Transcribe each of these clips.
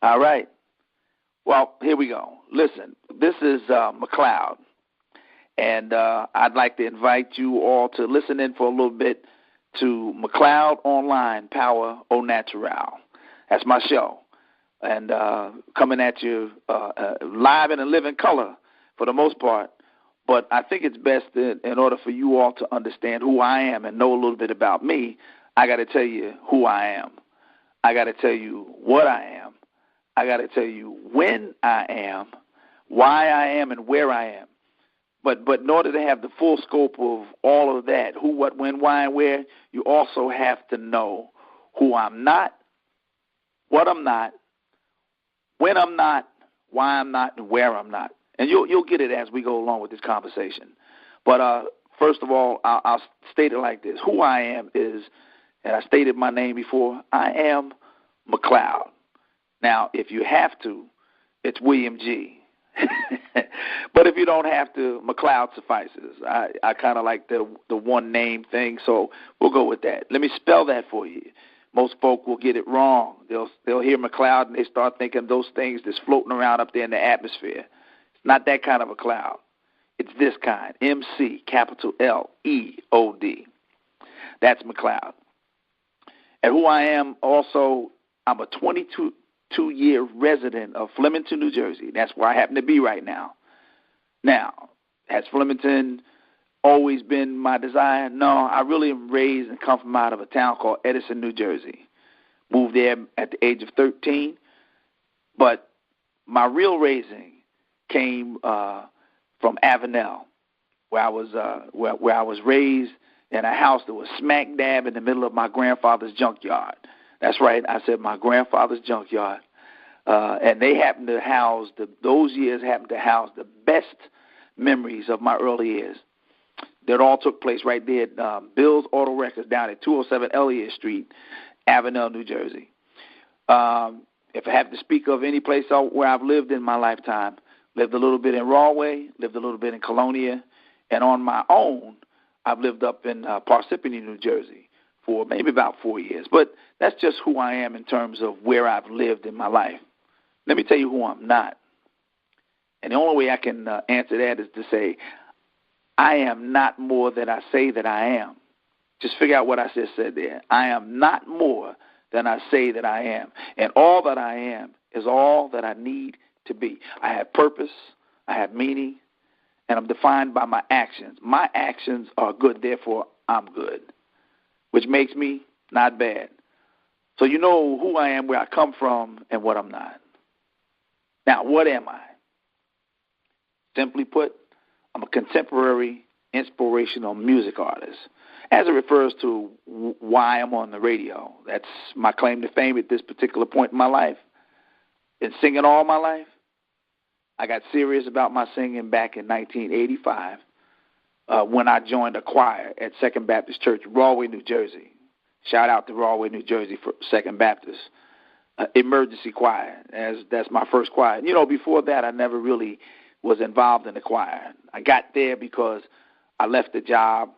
All right. Well, here we go. Listen, this is McLeod, and I'd like to invite you all to listen in for a little bit to McLeod Online Power au Natural. That's my show, and coming at you live and in living color for the most part. But I think it's best in order for you all to understand who I am and know a little bit about me, I got to tell you who I am. I got to tell you what I am. I got to tell you when I am, why I am, and where I am. But in order to have the full scope of all of that, who, what, when, why, and where, you also have to know who I'm not, what I'm not, when I'm not, why I'm not, and where I'm not. And you'll get it as we go along with this conversation. But first of all, I'll state it like this. Who I am is, and I stated my name before, I am McLeod. Now, if you have to, it's William G. But if you don't have to, McLeod suffices. I kind of like the one name thing, so we'll go with that. Let me spell that for you. Most folk will get it wrong. They'll hear McLeod and they start thinking those things that's floating around up there in the atmosphere. It's not that kind of a cloud. It's this kind, MC, capital L-E-O-D. That's McLeod. And who I am also, I'm a 22-year resident of Flemington, New Jersey. That's where I happen to be right now. Now, has Flemington always been my desire? No, I really am raised and come from out of a town called Edison, New Jersey. Moved there at the age of 13. But my real raising came from Avenel, where I was raised in a house that was smack dab in the middle of my grandfather's junkyard. That's right, I said my grandfather's junkyard. And they happened to house, those years happened to house the best memories of my early years. That all took place right there at Bill's Auto Records down at 207 Elliott Street, Avenel, New Jersey. If I have to speak of any place where I've lived in my lifetime, lived a little bit in Rahway, lived a little bit in Colonia, and on my own, I've lived up in Parsippany, New Jersey for maybe about 4 years. But that's just who I am in terms of where I've lived in my life. Let me tell you who I'm not. And the only way I can answer that is to say, I am not more than I say that I am. Just figure out what I just said there. I am not more than I say that I am. And all that I am is all that I need to be. I have purpose, I have meaning, and I'm defined by my actions. My actions are good, therefore I'm good, which makes me not bad. So you know who I am, where I come from, and what I'm not. Now, what am I? Simply put, I'm a contemporary inspirational music artist. As it refers to why I'm on the radio, that's my claim to fame at this particular point in my life. Been singing all my life. I got serious about my singing back in 1985 when I joined a choir at Second Baptist Church, Rahway, New Jersey. Shout out to Rahway, New Jersey for Second Baptist. Emergency choir, that's my first choir. You know, before that, I never really was involved in the choir. I got there because I left the job,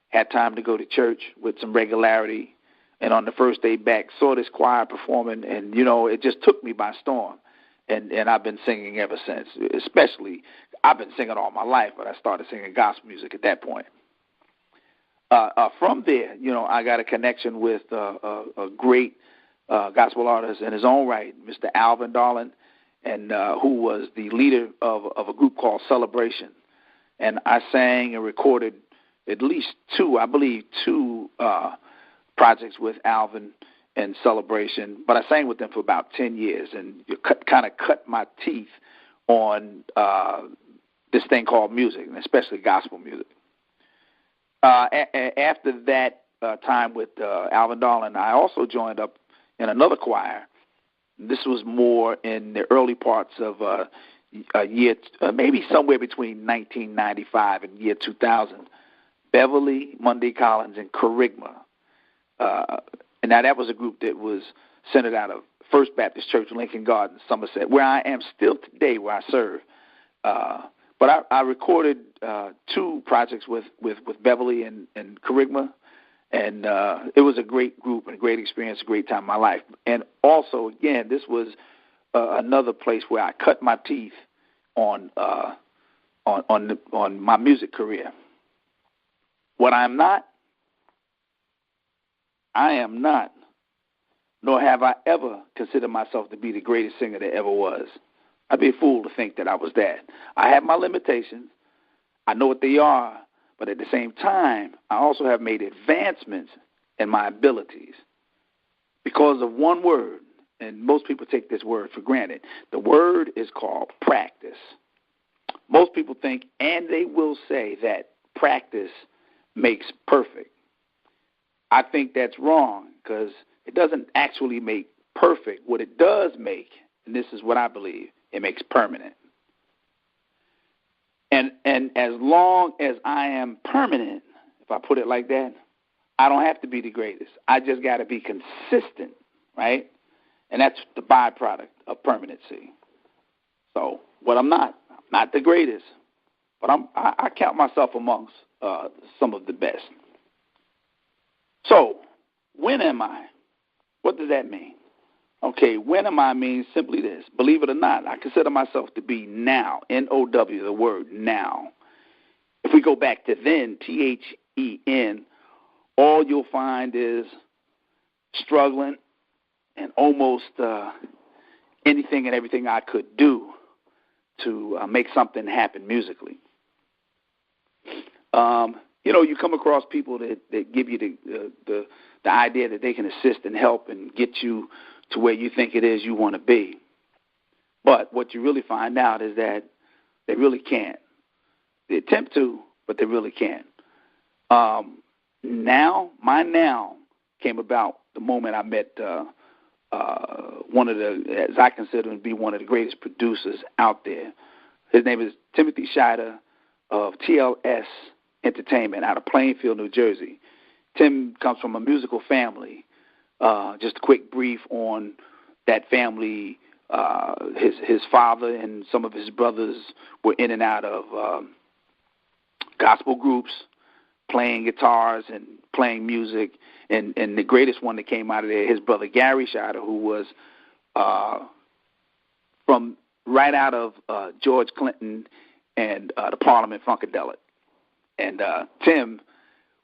had time to go to church with some regularity, and on the first day back, saw this choir performing, and, you know, it just took me by storm. And I've been singing ever since. Especially, I've been singing all my life, but I started singing gospel music at that point. From there, you know, I got a connection with a great gospel artist in his own right, Mr. Alvin Darling, and who was the leader of a group called Celebration. And I sang and recorded at least two projects with Alvin and Celebration, but I sang with them for about 10 years and kind of cut my teeth on this thing called music, and especially gospel music. After that time with Alvin Darling, I also joined up in another choir. This was more in the early parts of a year, maybe somewhere between 1995 and year 2000, Beverly, Monday Collins, and Kerygma. And now that was a group that was centered out of First Baptist Church, Lincoln Gardens, Somerset, where I am still today, where I serve. But I recorded two projects with Beverly and Kerygma, and it was a great group and a great experience, a great time in my life. And also, again, this was another place where I cut my teeth on my music career. What I am not, nor have I ever considered myself to be the greatest singer there ever was. I'd be a fool to think that I was that. I have my limitations. I know what they are, but at the same time, I also have made advancements in my abilities because of one word, and most people take this word for granted. The word is called practice. Most people think, and they will say, that practice makes perfect. I think that's wrong because it doesn't actually make perfect. What it does make, and this is what I believe, it makes permanent. And as long as I am permanent, if I put it like that, I don't have to be the greatest. I just got to be consistent, right? And that's the byproduct of permanency. So what I'm not the greatest, but I count myself amongst some of the best. So when am I? What does that mean? Okay, when am I means simply this. Believe it or not, I consider myself to be now, N-O-W, the word now. If we go back to then, T-H-E-N, all you'll find is struggling and almost anything and everything I could do to make something happen musically. You come across people that give you the idea that they can assist and help and get you to where you think it is you want to be. But what you really find out is that they really can't. They attempt to, but they really can't. My now came about the moment I met one of the, as I consider him to be one of the greatest producers out there. His name is Timothy Scheider of TLS Entertainment out of Plainfield, New Jersey. Tim comes from a musical family. Just a quick brief on that family. His father and some of his brothers were in and out of gospel groups, playing guitars and playing music. And the greatest one that came out of there, his brother Gary Scheider, who was from right out of George Clinton and the Parliament Funkadelic. And Tim,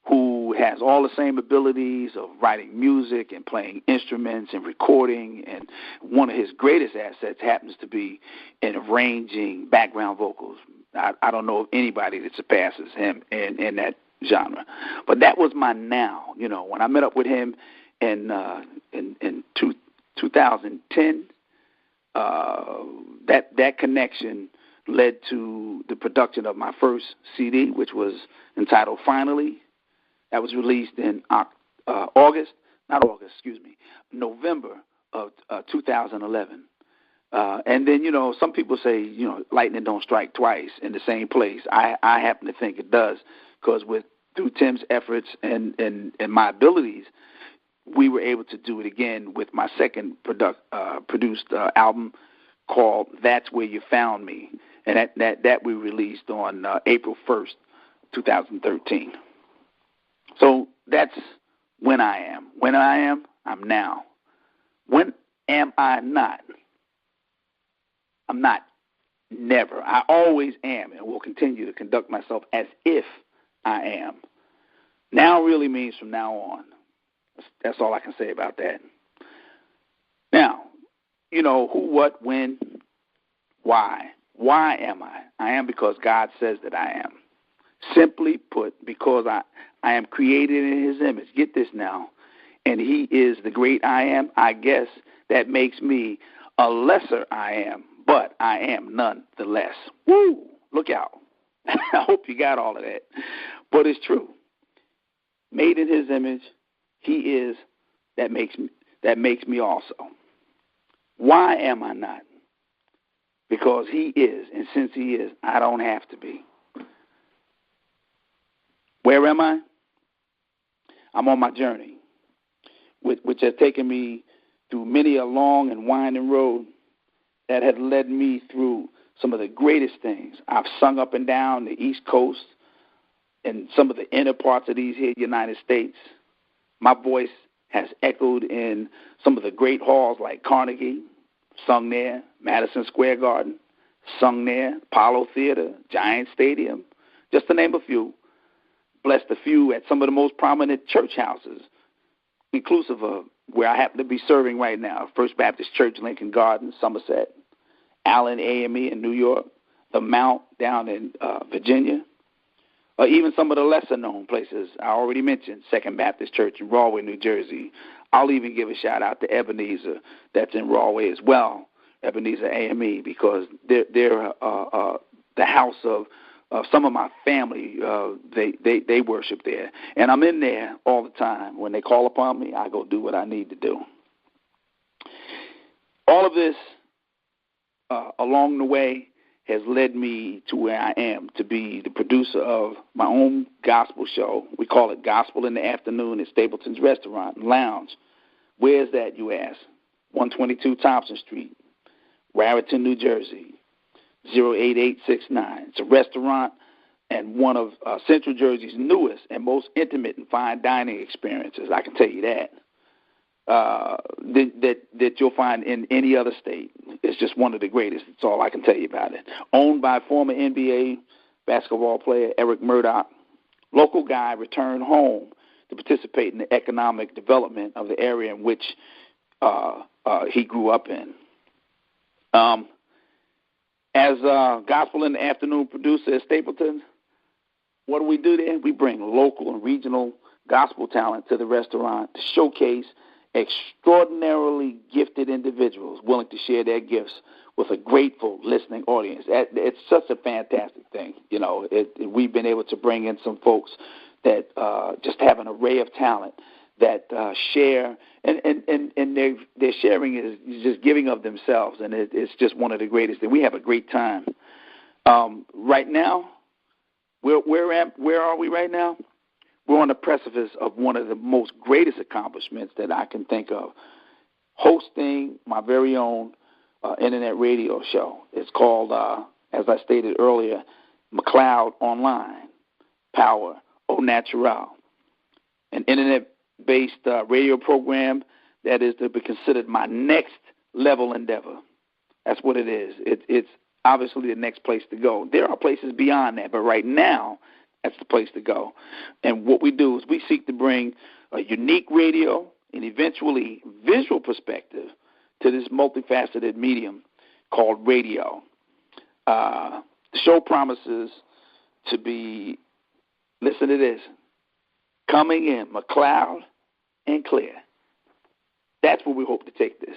who has all the same abilities of writing music and playing instruments and recording, and one of his greatest assets happens to be in arranging background vocals. I don't know of anybody that surpasses him in that genre. But that was my now. When I met up with him in 2010, that connection led to the production of my first CD, which was entitled Finally. That was released in November of 2011. And then, some people say, lightning don't strike twice in the same place. I happen to think it does, because through Tim's efforts and my abilities, we were able to do it again with my second produced album called That's Where You Found Me. And that we released on April 1st, 2013. So that's when I am. When I am, I'm now. When am I not? I'm not. Never. I always am and will continue to conduct myself as if I am. Now really means from now on. That's all I can say about that. Now, who, what, when, why. Why am I? I am because God says that I am. Simply put, because I am created in his image. Get this now. And he is the great I am. I guess that makes me a lesser I am, but I am nonetheless. Woo! Look out. I hope you got all of that. But it's true. Made in his image, he is, that makes me also. Why am I not? Because he is, and since he is, I don't have to be. Where am I? I'm on my journey, which has taken me through many a long and winding road that has led me through some of the greatest things. I've sung up and down the East Coast and some of the inner parts of these here United States. My voice has echoed in some of the great halls like Carnegie, sung there. Madison Square Garden, sung there. Apollo Theater, Giant Stadium, just to name a few. Blessed a few at some of the most prominent church houses, inclusive of where I happen to be serving right now, First Baptist Church, Lincoln Gardens, Somerset, Allen AME in New York, the Mount down in Virginia, or even some of the lesser-known places I already mentioned, Second Baptist Church in Rahway, New Jersey. I'll even give a shout-out to Ebenezer that's in Rahway as well, Ebenezer AME, because they're the house of some of my family. They worship there. And I'm in there all the time. When they call upon me, I go do what I need to do. All of this along the way has led me to where I am, to be the producer of my own gospel show. We call it Gospel in the Afternoon at Stapleton's Restaurant and Lounge. Where's that, you ask? 122 Thompson Street, Raritan, New Jersey, 08869. It's a restaurant and one of Central Jersey's newest and most intimate and fine dining experiences. I can tell you that. That you'll find in any other state. It's just one of the greatest. That's all I can tell you about it. Owned by former NBA basketball player Eric Murdock, local guy returned home to participate in the economic development of the area in which he grew up in. As Gospel in the Afternoon producer at Stapleton, what do we do there? We bring local and regional gospel talent to the restaurant to showcase extraordinarily gifted individuals willing to share their gifts with a grateful listening audience. It's such a fantastic thing. You know, we've been able to bring in some folks that just have an array of talent that share, and their sharing is just giving of themselves, and it's just one of the greatest. And we have a great time. Right now, where are we right now? We're on the precipice of one of the most greatest accomplishments that I can think of, hosting my very own internet radio show. It's called, as I stated earlier, McLeod Online, Power Au Natural, an internet-based radio program that is to be considered my next level endeavor. That's what it is. It's obviously the next place to go. There are places beyond that, but right now, that's the place to go. And what we do is we seek to bring a unique radio and eventually visual perspective to this multifaceted medium called radio. The show promises to be, listen to this, coming in McLeod and clear. That's where we hope to take this.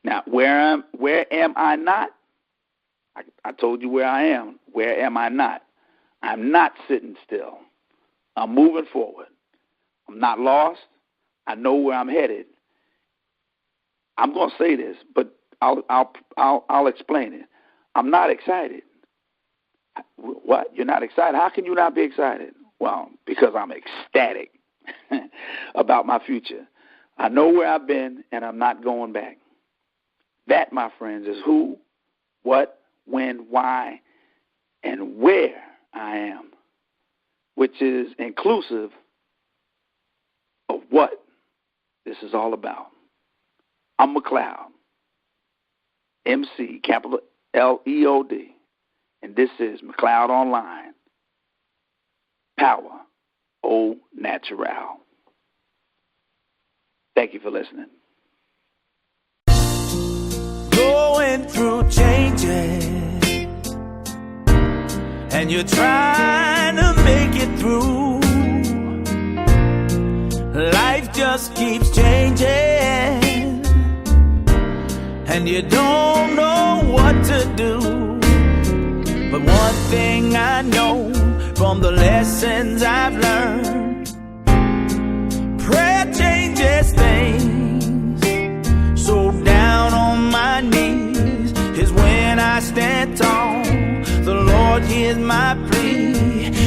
Now, where am I not? I told you where I am. Where am I not? I'm not sitting still. I'm moving forward. I'm not lost. I know where I'm headed. I'm going to say this, but I'll explain it. I'm not excited. What? You're not excited? How can you not be excited? Well, because I'm ecstatic about my future. I know where I've been, and I'm not going back. That, my friends, is who, what, when, why, and where I am, which is inclusive of what this is all about. I'm McLeod, MC, capital L-E-O-D, and this is McLeod Online, Power Au Natural. Thank you for listening. Going through changes, and you're trying to make it through. Life just keeps changing, and you don't know what to do. But one thing I know from the lessons I've learned, prayer changes things. So down on my knees is when I stand tall. The Lord hears my plea,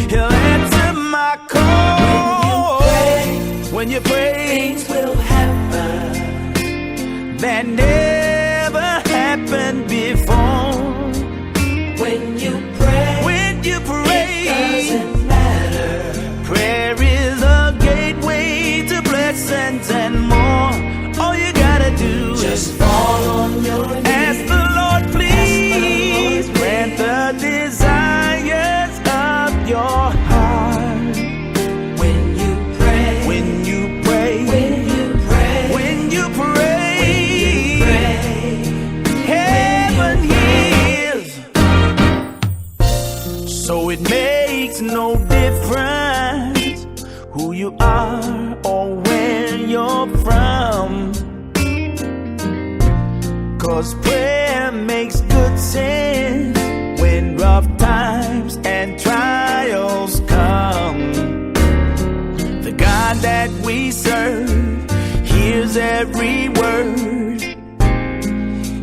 He'll answer my call. When you pray, things will happen that never happened before. When you pray, it doesn't matter. Prayer is a gateway to blessings and more. All you gotta do, just fall on your knees. no difference who you are or where you're from. 'Cause prayer makes good sense when rough times and trials come. The God that we serve hears every word.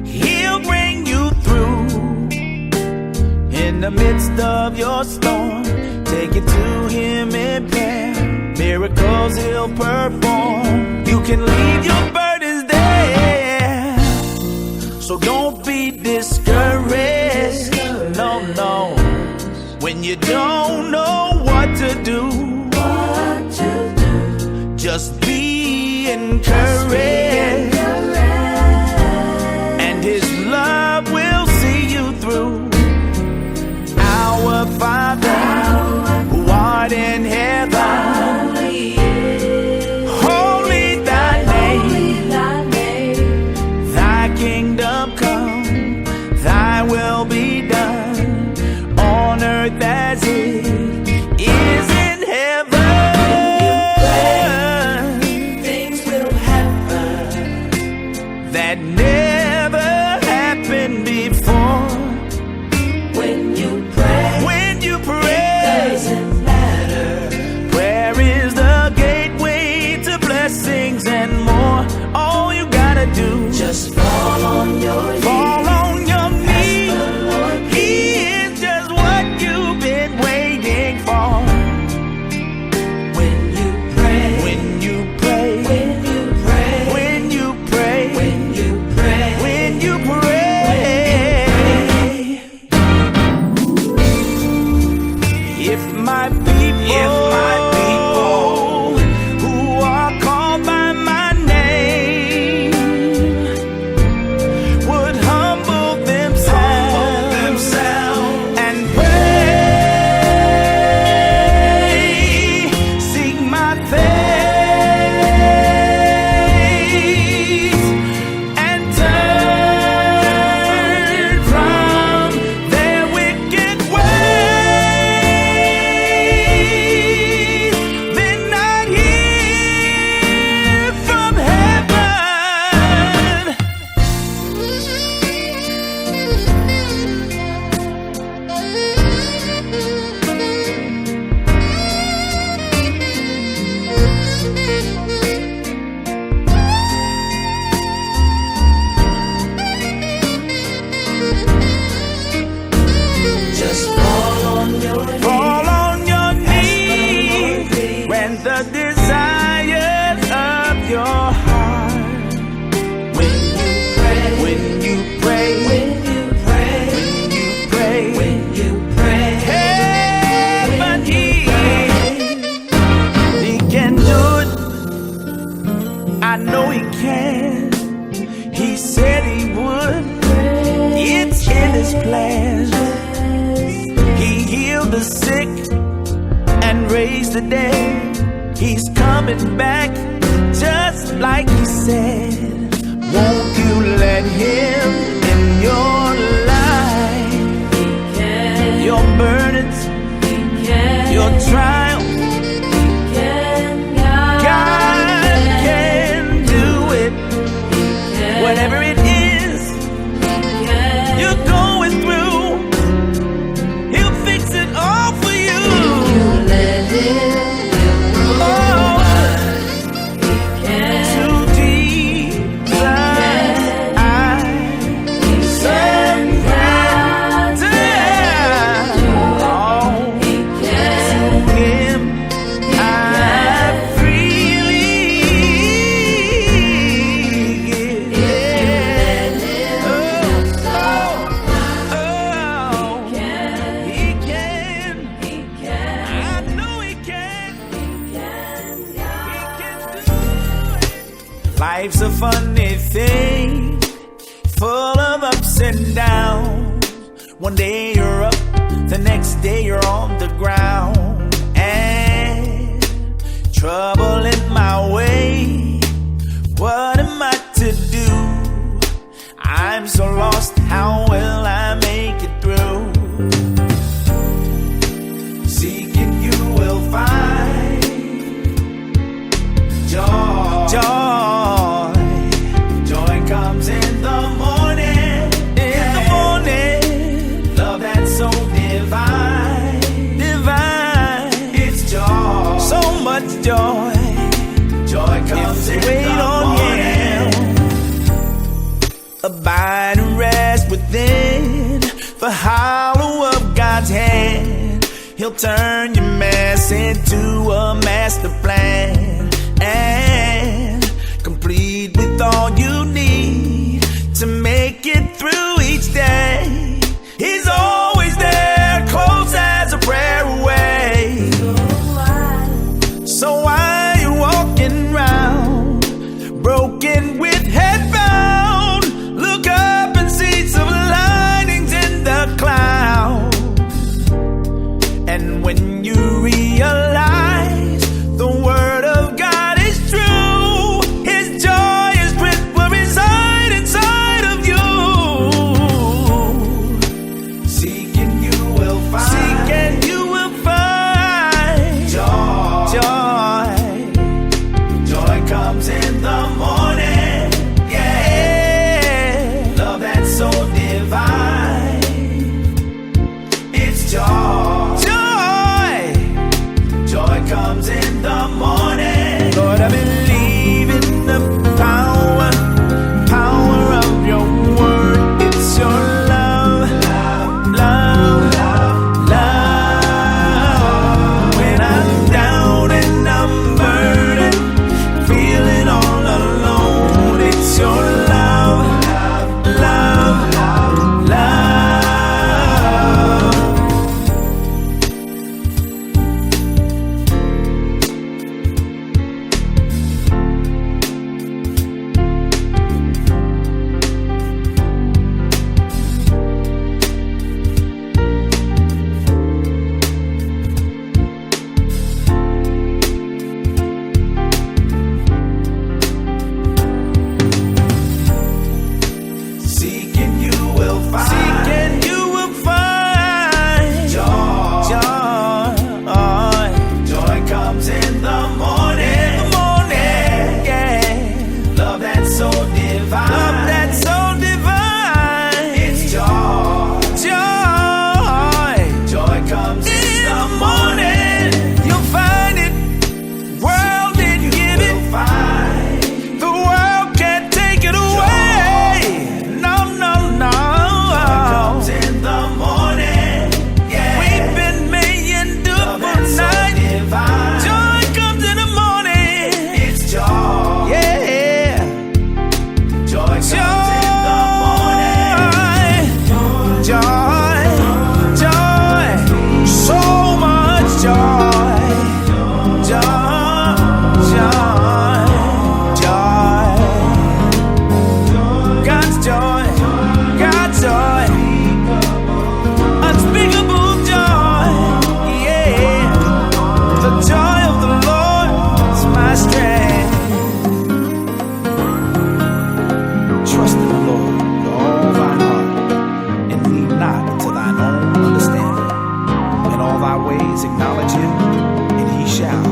He'll bring you through in the midst of your storm. Take it to him in prayer. Miracles he'll perform. You can leave your burdens there. So don't be discouraged. No, no. When you don't know what to do, just be encouraged. And his love will see you through. Our Father, who art in heaven, holy thy name. Thy kingdom come, thy will be done, on earth as it is in heaven. Things will happen that never happened before. When you pray, it doesn't matter. Prayer is the gateway to blessings and more. All you gotta do, just fall on your knees. Fall on your knees. He is just what you've been waiting for. When you pray, when you pray, when you pray, when you pray, when you pray, when you pray. If my people who are called by my name would humble themselves and pray, seek my face and turn from their wicked ways, then I hear from heaven. Just fall on your knees. Grant the desires of your heart. When you pray, when you pray, when you pray, when you pray, when you pray, heaven he can do it. I know he can. He said he would. It's in his plans. He healed the sick and raised the dead. He's coming back just like he said. Won't you let him in your life? Your burdens, your trials, God can do it. Whatever it is you're going through, he'll fix it all for you. To Jesus I Life's a funny thing, full of ups and downs. One day you're up, the next day you're on the ground. And trouble in my way, what am I to do? I'm so lost, how will I make it through? Seek within the hollow of God's hand. He'll turn your mess into a master plan and complete with all you need to make it through each day. He's always there, close as a prayer away. So why you walking round, broken with head bound? Look up and see some lightnings in the clouds. And when you realize the word of God is true, his joy is strength will reside inside of you. Seek and you will find. Seek and you will find. Joy. Joy comes in the morning. Yeah. Love that's so divine. It's joy. Joy comes in the morning. Lord, I believe in the power of your word. It's your love, love. When I'm down and I'm burdened, feeling all alone, it's your love, love. Seek and you will find. Seek and you will find. Joy. Joy comes in the morning. Yeah. Love that's so divine. Love that's so divine. It's joy. Joy comes in the morning. You'll find it. World didn't give it. Find. The world can't take it away. No. Comes in the morning. Yeah. We've been making do for night. So joy comes in the morning. It's joy. Yeah. Joy comes in the morning. Joy. So much joy. God's joy. Unspeakable joy, yeah. The joy of the Lord is my strength. Trust in the Lord with all thine heart, and lean not unto thine own understanding. In all thy ways acknowledge him, and he shall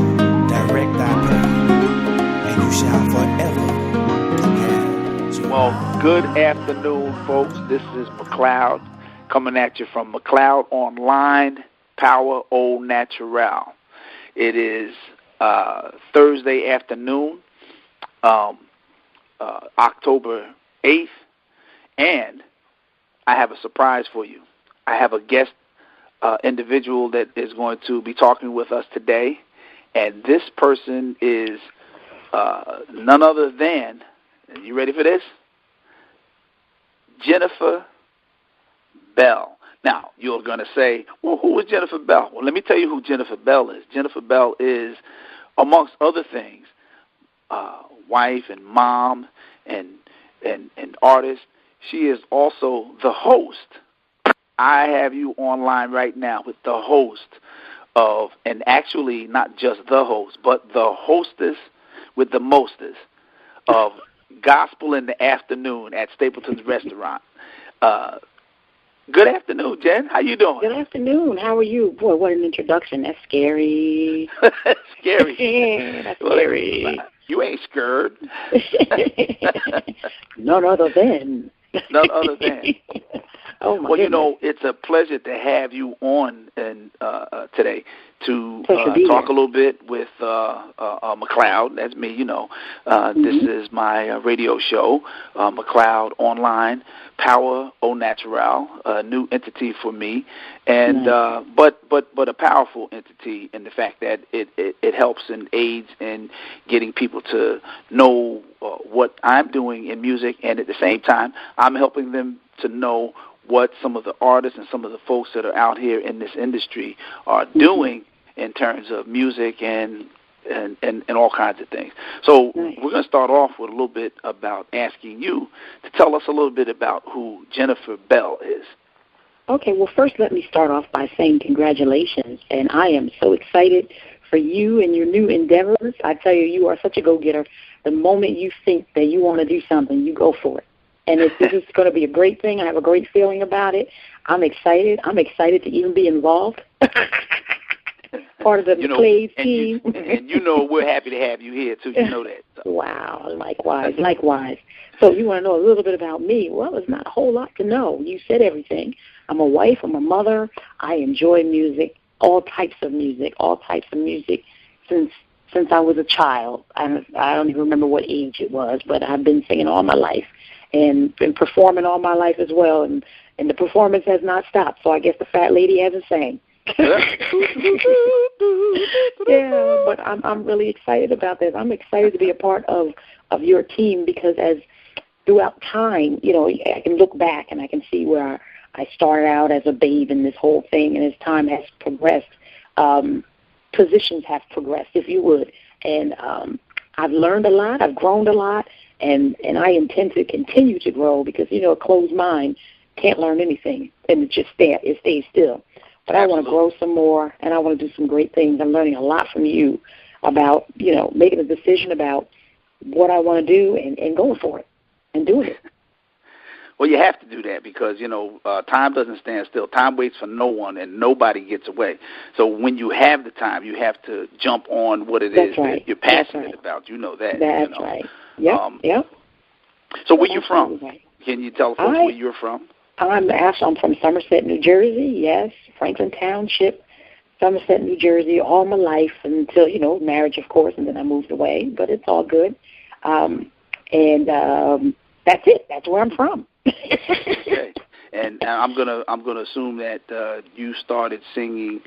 direct thy path, and you shall forever have joy. Well, good afternoon, folks. This is McLeod coming at you from McLeod Online, Power Au Naturel. It is Thursday afternoon, October 8th, and I have a surprise for you. I have a guest individual that is going to be talking with us today, and this person is none other than, you ready for this? Jennifer Bell. Now, you're going to say, well, who is Jennifer Bell? Well, let me tell you who Jennifer Bell is. Jennifer Bell is, amongst other things, wife and mom and artist. She is also the host. I have you online right now with the host of, and actually not just the host, but the hostess with the mostest of Gospel in the Afternoon at Stapleton's Restaurant. Good afternoon, Jen. How you doing? Good afternoon. How are you? Boy, what an introduction. That's scary. Scary. That's scary. You ain't scared. None other than. None other than. Oh, my Well, goodness. it's a pleasure to have you on and today to talk here. a little bit with McLeod. That's me, This is my radio show, McLeod Online, Power Au Natural, a new entity for me, and but a powerful entity in the fact that it helps and aids in getting people to know what I'm doing in music, and at the same time, I'm helping them to know what some of the artists and some of the folks that are out here in this industry are doing in terms of music and all kinds of things. So we're going to start off with a little bit about asking you to tell us a little bit about who Jennifer Bell is. Okay, well, first let me start off by saying congratulations, and I am so excited for you and your new endeavors. I tell you, you are such a go-getter. The moment you think that you want to do something, you go for it. And this is going to be a great thing. I have a great feeling about it. I'm excited. I'm excited to even be involved. Part of the McLeod team. And we're happy to have you here, too. You know that. So. Wow. Likewise. So you want to know a little bit about me? Well, there's not a whole lot to know. You said everything. I'm a wife. I'm a mother. I enjoy music, all types of music since I was a child. I don't even remember what age it was, but I've been singing all my life. And been performing all my life as well, and the performance has not stopped, so I guess the fat lady hasn't sang. Yeah, but I'm really excited about this. I'm excited to be a part of your team because as throughout time, I can look back and I can see where I started out as a babe in this whole thing, and as time has progressed, positions have progressed, if you would, and I've learned a lot, I've grown a lot, and I intend to continue to grow because, a closed mind can't learn anything, and it stays still. But I want to grow some more, and I want to do some great things. I'm learning a lot from you about, making a decision about what I want to do and going for it and doing it. Well, you have to do that because, time doesn't stand still. Time waits for no one, and nobody gets away. So when you have the time, you have to jump on what it is that you're passionate about. You know that. That's right. Yep. So where you from? Right. Can you tell folks where you're from? I'm from Somerset, New Jersey, yes, Franklin Township, Somerset, New Jersey, all my life until, marriage, of course, and then I moved away, but it's all good. And that's it. That's where I'm from. Okay. And I'm gonna assume that you started singing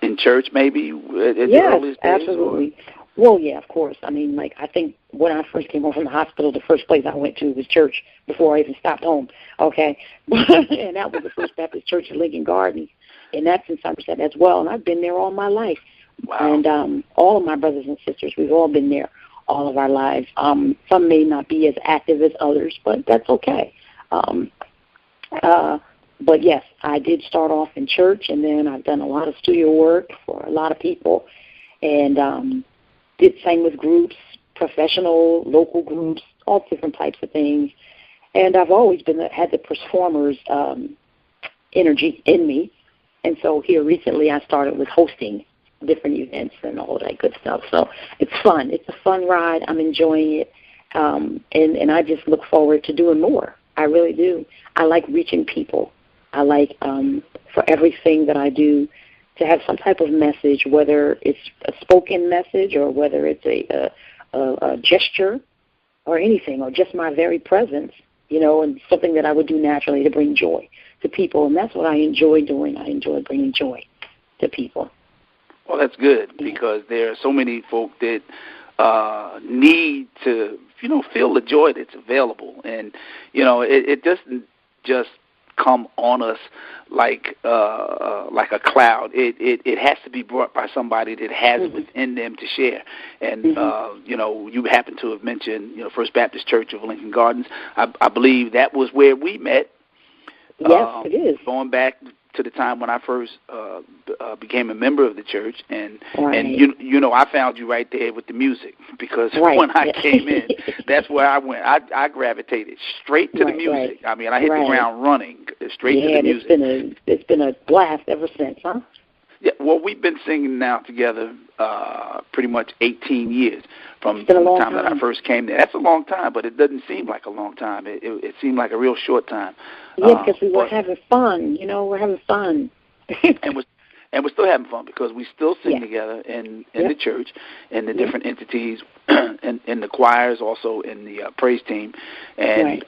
in church, maybe at the earliest days. Absolutely. Well, yeah, of course. I mean, I think when I first came home from the hospital, the first place I went to was church before I even stopped home. Okay, and that was the First Baptist Church in Lincoln Gardens, and that's in Somerset as well. And I've been there all my life. Wow. And all of my brothers and sisters, we've all been there all of our lives. Some may not be as active as others, but that's okay. But yes, I did start off in church, and then I've done a lot of studio work for a lot of people, and did sing with groups, professional, local groups, all different types of things. And I've always had the performer's energy in me. And so here recently I started with hosting different events and all that good stuff. So it's fun. It's a fun ride. I'm enjoying it. And I just look forward to doing more. I really do. I like reaching people. I like, for everything that I do, to have some type of message, whether it's a spoken message or whether it's a gesture or anything, or just my very presence, and something that I would do naturally to bring joy to people. And that's what I enjoy doing. I enjoy bringing joy to people. Well, that's good because there are so many folk that need to, feel the joy that's available. And, it doesn't just come on us like a cloud. It has to be brought by somebody that has it within them to share. And you happen to have mentioned First Baptist Church of Lincoln Gardens. I believe that was where we met. Yes, it is. Going back to the time when I first became a member of the church, and I found you right there with the music because when I came in, that's where I went. I gravitated straight to the music. I mean, I hit the ground running straight to the music. It's been a blast ever since, huh? Yeah, well, we've been singing now together pretty much 18 years from the time that I first came there. That's a long time, but it doesn't seem like a long time. It seemed like a real short time. Yeah, because we were having fun. We're having fun. And we're still having fun because we still sing together in the church, in the different entities, in the choirs, also in the praise team, and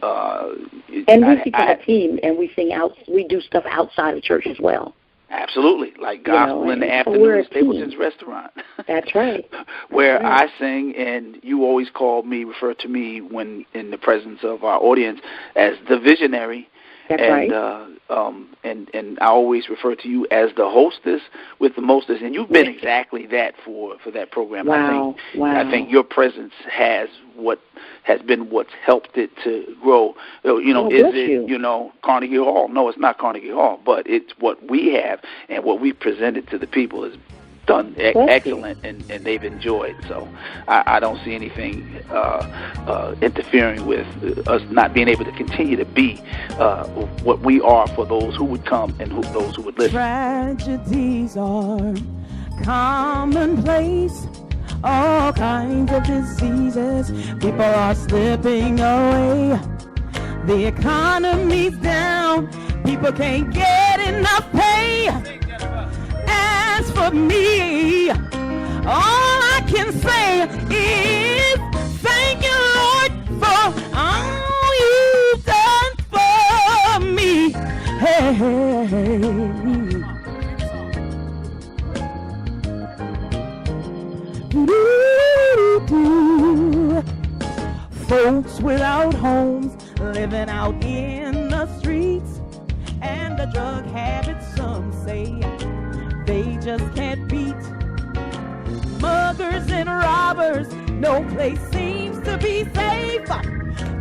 and we sing as a team, and we sing out. We do stuff outside of church as well. Absolutely, like gospel in the afternoon, Stapleton's restaurant. That's right. Where I sing, and you always refer to me when in the presence of our audience as the visionary. That's and, right. And I always refer to you as the hostess with the mostest, and you've been exactly that for that program. Wow. I think your presence has been what's helped it to grow. Carnegie Hall? No, it's not Carnegie Hall, but it's what we have and what we presented to the people is done excellent, and they've enjoyed. So I don't see anything interfering with us not being able to continue to be what we are for those who would come and those who would listen. Tragedies are commonplace. All kinds of diseases. People are slipping away. The economy's down. People can't get enough pay. As for me, all I can say is thank you, Lord, for all you've done for me. Hey, hey, hey. Folks without homes, living out in the streets, and the drug habits, some say they just can't beat. Muggers and robbers, no place seems to be safe,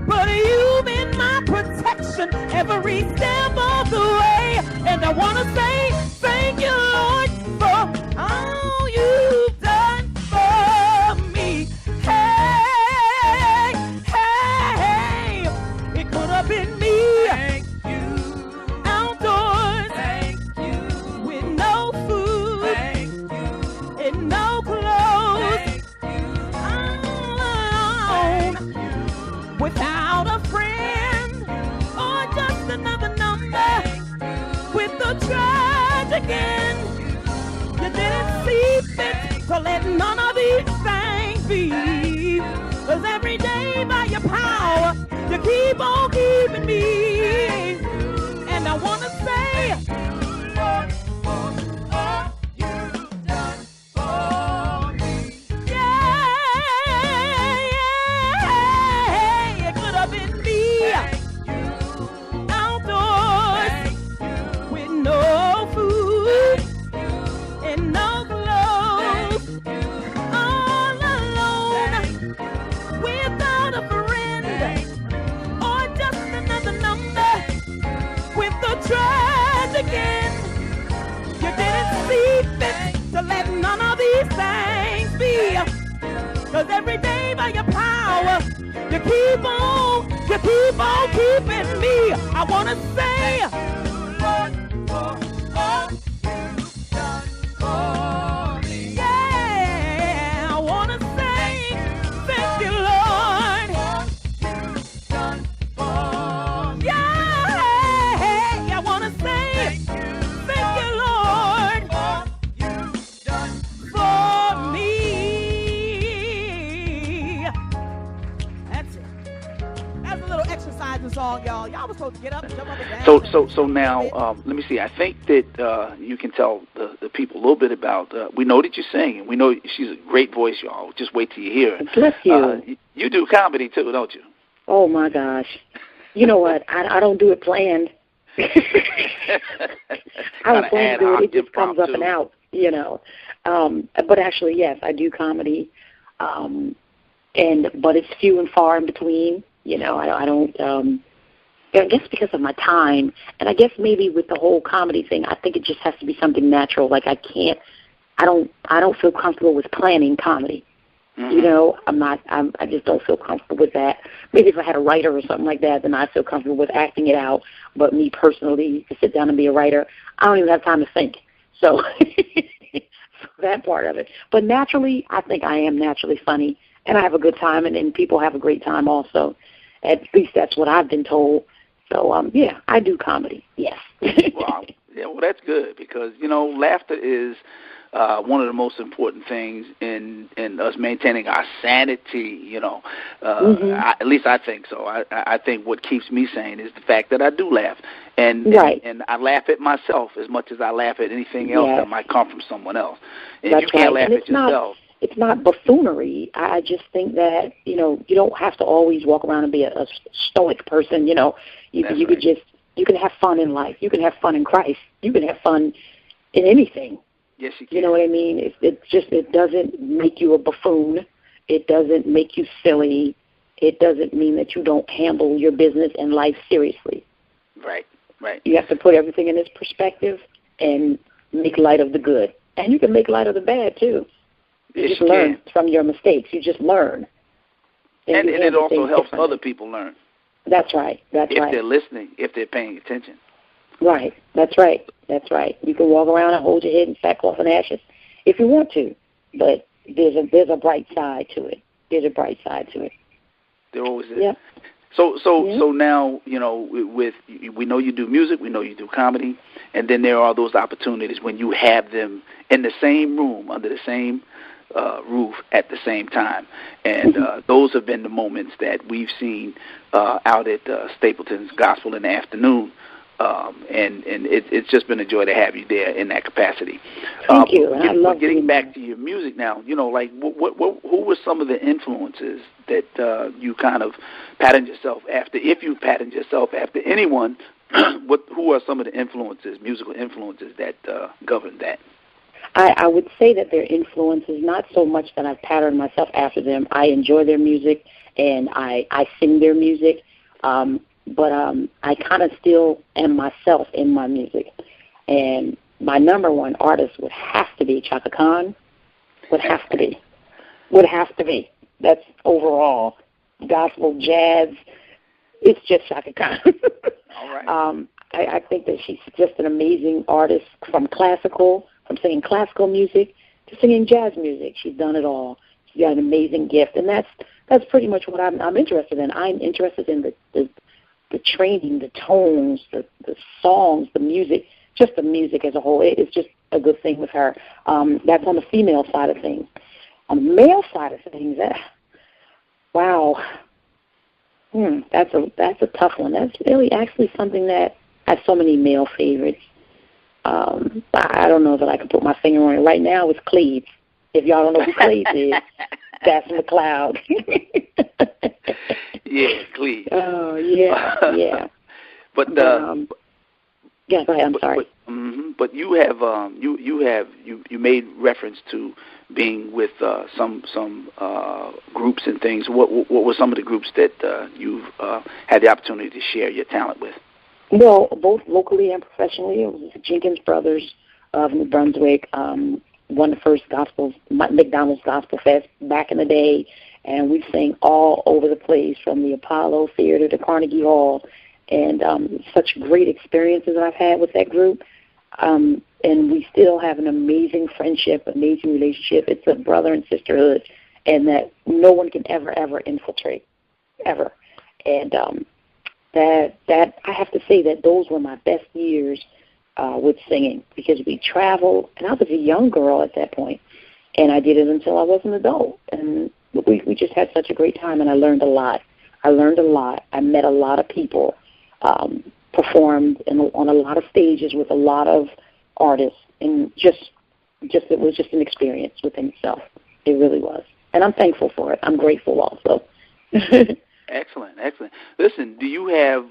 but you've been my protection every step of the way. And I want to say thank you, Lord, for all you've done for me. Hey, hey, it could have been me. Thank you. Outdoors. Thank you. With no food. Thank you. And no clothes. Thank you. All alone. Without a friend or just another number. With the tragic end. You didn't see fit to let none of these things be. 'Cause every day by your power, you keep on keeping me. And I want to say, Lord, for all you've done for me. Yeah, it could have been me. Outdoors, with no food and no clothes, all alone, without a friend or just another number. With the tragic end, you didn't see fit to let none of these things be. 'Cause every day by your power, you keep on keeping me. I want to say, Lord, for all you've done for me. Yeah, I want to say, thank you, Lord. You've done for me. Yeah, I want to say, thank you, Lord. You've done for me. That's it. That's a little exercising song, y'all. Y'all was supposed to get up and jump up and down. So now, let me see. I think that you can tell the people a little bit about. We know that you sing, and we know she's a great voice, y'all. Just wait till you hear her. Bless you. You do comedy too, don't you? Oh my gosh! You know what? I don't do it planned. I don't plan to do it. It just comes up and out. But actually, yes, I do comedy, but it's few and far in between. I don't. I guess because of my time, and I guess maybe with the whole comedy thing, I think it just has to be something natural. Like I don't feel comfortable with planning comedy. Mm-hmm. I just don't feel comfortable with that. Maybe if I had a writer or something like that, then I feel comfortable with acting it out. But me personally, to sit down and be a writer, I don't even have time to think. So that part of it. But naturally, I think I am naturally funny, and I have a good time, and people have a great time also. At least that's what I've been told. So, yeah, I do comedy, yes. Well, that's good because, laughter is one of the most important things in us maintaining our sanity, at least I think so. I think what keeps me sane is the fact that I do laugh. And I laugh at myself as much as I laugh at anything else that might come from someone else. And that's you can't laugh and at yourself. It's not buffoonery. I just think that, you don't have to always walk around and be a stoic person, you can have fun in life. You can have fun in Christ. You can have fun in anything. Yes, you can. You know what I mean? It doesn't make you a buffoon. It doesn't make you silly. It doesn't mean that you don't handle your business and life seriously. Right. You have to put everything in its perspective and make light of the good. And you can make light of the bad, too. You just learn from your mistakes. You just learn. And it also helps other people learn. That's right. If they're listening, if they're paying attention. Right. That's right. You can walk around and hold your head in sackcloth and ashes if you want to, but there's a bright side to it. There always is. Yeah. So now, we know you do music, we know you do comedy, and then there are those opportunities when you have them in the same room, under the same roof at the same time. And those have been the moments that we've seen out at Stapleton's Gospel in the Afternoon. And it's just been a joy to have you there in that capacity. Thank you. I love getting back to your music now, who were some of the influences that you kind of patterned yourself after? If you patterned yourself after anyone, who are some of the musical influences that govern that? I would say that their influences, not so much that I've patterned myself after them. I enjoy their music, and I sing their music. But I kind of still am myself in my music. And my number one artist would have to be Chaka Khan. Would have to be. That's overall. Gospel, jazz, it's just Chaka Khan. All right. I think that she's just an amazing artist from singing classical music to singing jazz music. She's done it all. She's got an amazing gift. And that's pretty much what I'm interested in. I'm interested in the training, the tones, the songs, the music, just the music as a whole. It's just a good thing with her. That's on the female side of things. On the male side of things, wow, that's a tough one. That's really actually something that I have so many male favorites. I don't know that I can put my finger on it. Right now it's Cleves. If y'all don't know who Cleves is, that's McLeod. Yeah, Cleves. Oh, yeah. But yeah, go ahead. I'm sorry. But you have you made reference to being with some groups and things. What were some of the groups that you've had the opportunity to share your talent with? Well, both locally and professionally. It was the Jenkins Brothers of New Brunswick. Won the first McDonald's Gospel Fest back in the day, and we sang all over the place from the Apollo Theater to Carnegie Hall, and such great experiences I've had with that group. And we still have an amazing friendship, amazing relationship. It's a brother and sisterhood, and that no one can ever infiltrate, ever. And that I have to say that those were my best years with singing, because we traveled, and I was a young girl at that point, and I did it until I was an adult. And we just had such a great time, and I learned a lot. I met a lot of people, performed on a lot of stages with a lot of artists, and just it was just an experience within itself. It really was. And I'm thankful for it. I'm grateful also. Excellent. Listen, do you have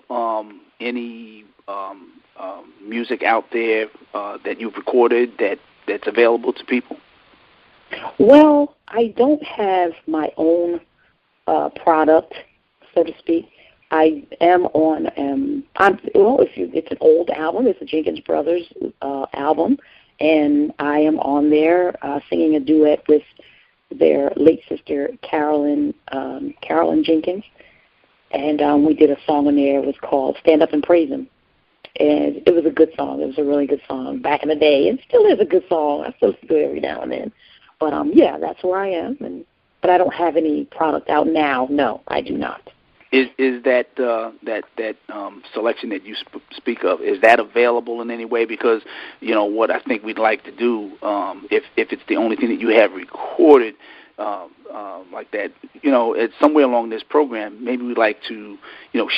any music out there that you've recorded that's available to people? Well, I don't have my own product, so to speak. I am on. It's an old album. It's a Jenkins Brothers album, and I am on there singing a duet with their late sister Carolyn Jenkins, and we did a song on there. It was called "Stand Up and Praise Him," and it was a good song. It was a really good song back in the day, and still is a good song. I still do it every now and then. But yeah, that's where I am, but I don't have any product out now. No, I do not. Is that selection that you speak of, is that available in any way? Because what I think we'd like to do, if it's the only thing that you have recorded like that, it's somewhere along this program, maybe we'd like to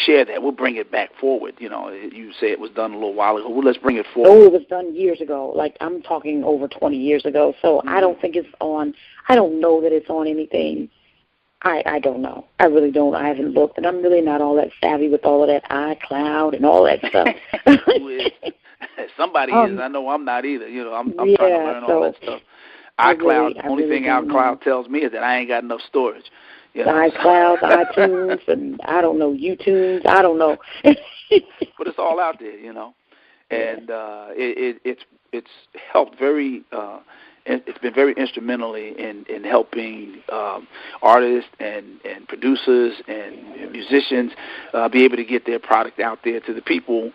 share that. We'll bring it back forward. You say it was done a little while ago. Well, let's bring it forward. Oh, it was done years ago. Like, I'm talking over 20 years ago. So I don't think it's on. I don't know that it's on anything. I don't know. I really don't. I haven't looked, and I'm really not all that savvy with all of that iCloud and all that stuff. Somebody is. I know I'm not either. I'm trying to learn all that stuff. iCloud, the only thing iCloud tells me is that I ain't got enough storage. iCloud, iTunes, and I don't know, YouTunes, I don't know. But it's all out there, and it's helped very. It's been very instrumentally in helping artists and producers and musicians be able to get their product out there to the people,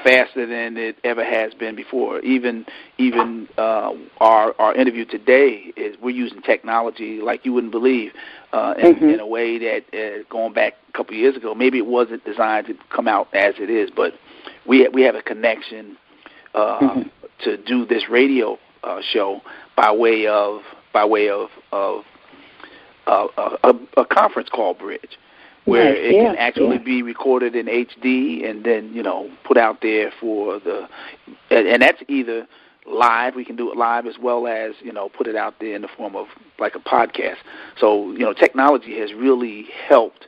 faster than it ever has been before. Even our interview today is we're using technology like you wouldn't believe in a way that going back a couple of years ago, maybe it wasn't designed to come out as it is, but we have a connection to do this radio show by way of a conference call bridge, where it can actually be recorded in HD and then put out there for and that's either live. We can do it live as well as put it out there in the form of like a podcast. So technology has really helped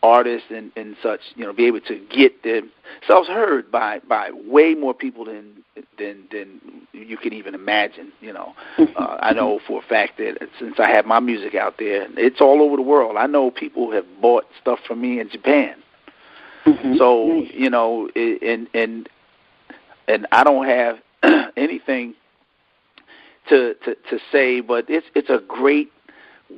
artists and such be able to get themselves heard by way more people than you can even imagine. I know for a fact that since I have my music out there, it's all over the world. I know people have bought stuff from me in Japan. So and I don't have anything to say, but it's a great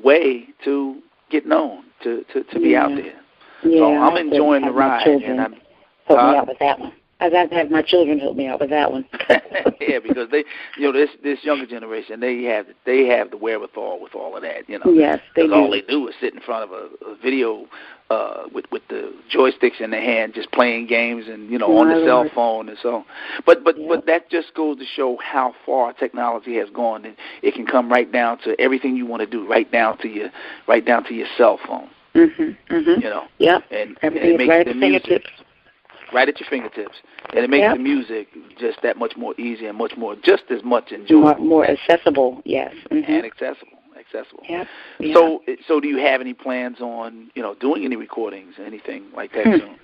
way to get known, to be out there. Yeah, so I'm enjoying the ride, and I'm help me out with that one. I've got to have my children help me out with that one. Yeah, because they, this younger generation, they have the wherewithal with all of that. Yes, they do. All they do is sit in front of a video with the joysticks in their hand, just playing games and on the cell phone and so. But that just goes to show how far technology has gone, and it can come right down to everything you want to do, right down to your cell phone. Yeah. And everything it makes right the at the music fingertips. Right at your fingertips, and it makes the music just that much more easy and just as much enjoyable. More accessible, yes. And accessible. Yeah. So do you have any plans on doing any recordings, anything like that soon?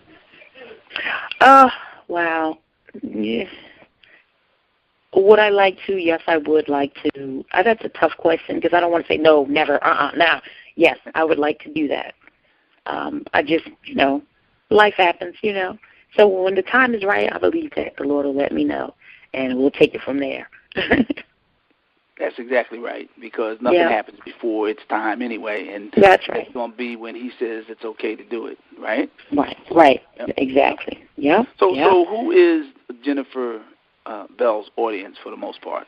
Wow. Yeah. Would I like to? Yes, I would like to. That's a tough question because I don't want to say no, never, now. Yes, I would like to do that. I just, life happens, So when the time is right, I believe that the Lord will let me know, and we'll take it from there. That's exactly right, because nothing happens before its time anyway, and that's right. It's going to be when He says it's okay to do it, right? Right, yep. Exactly. Yeah. So who is Jennifer Bell's audience for the most part?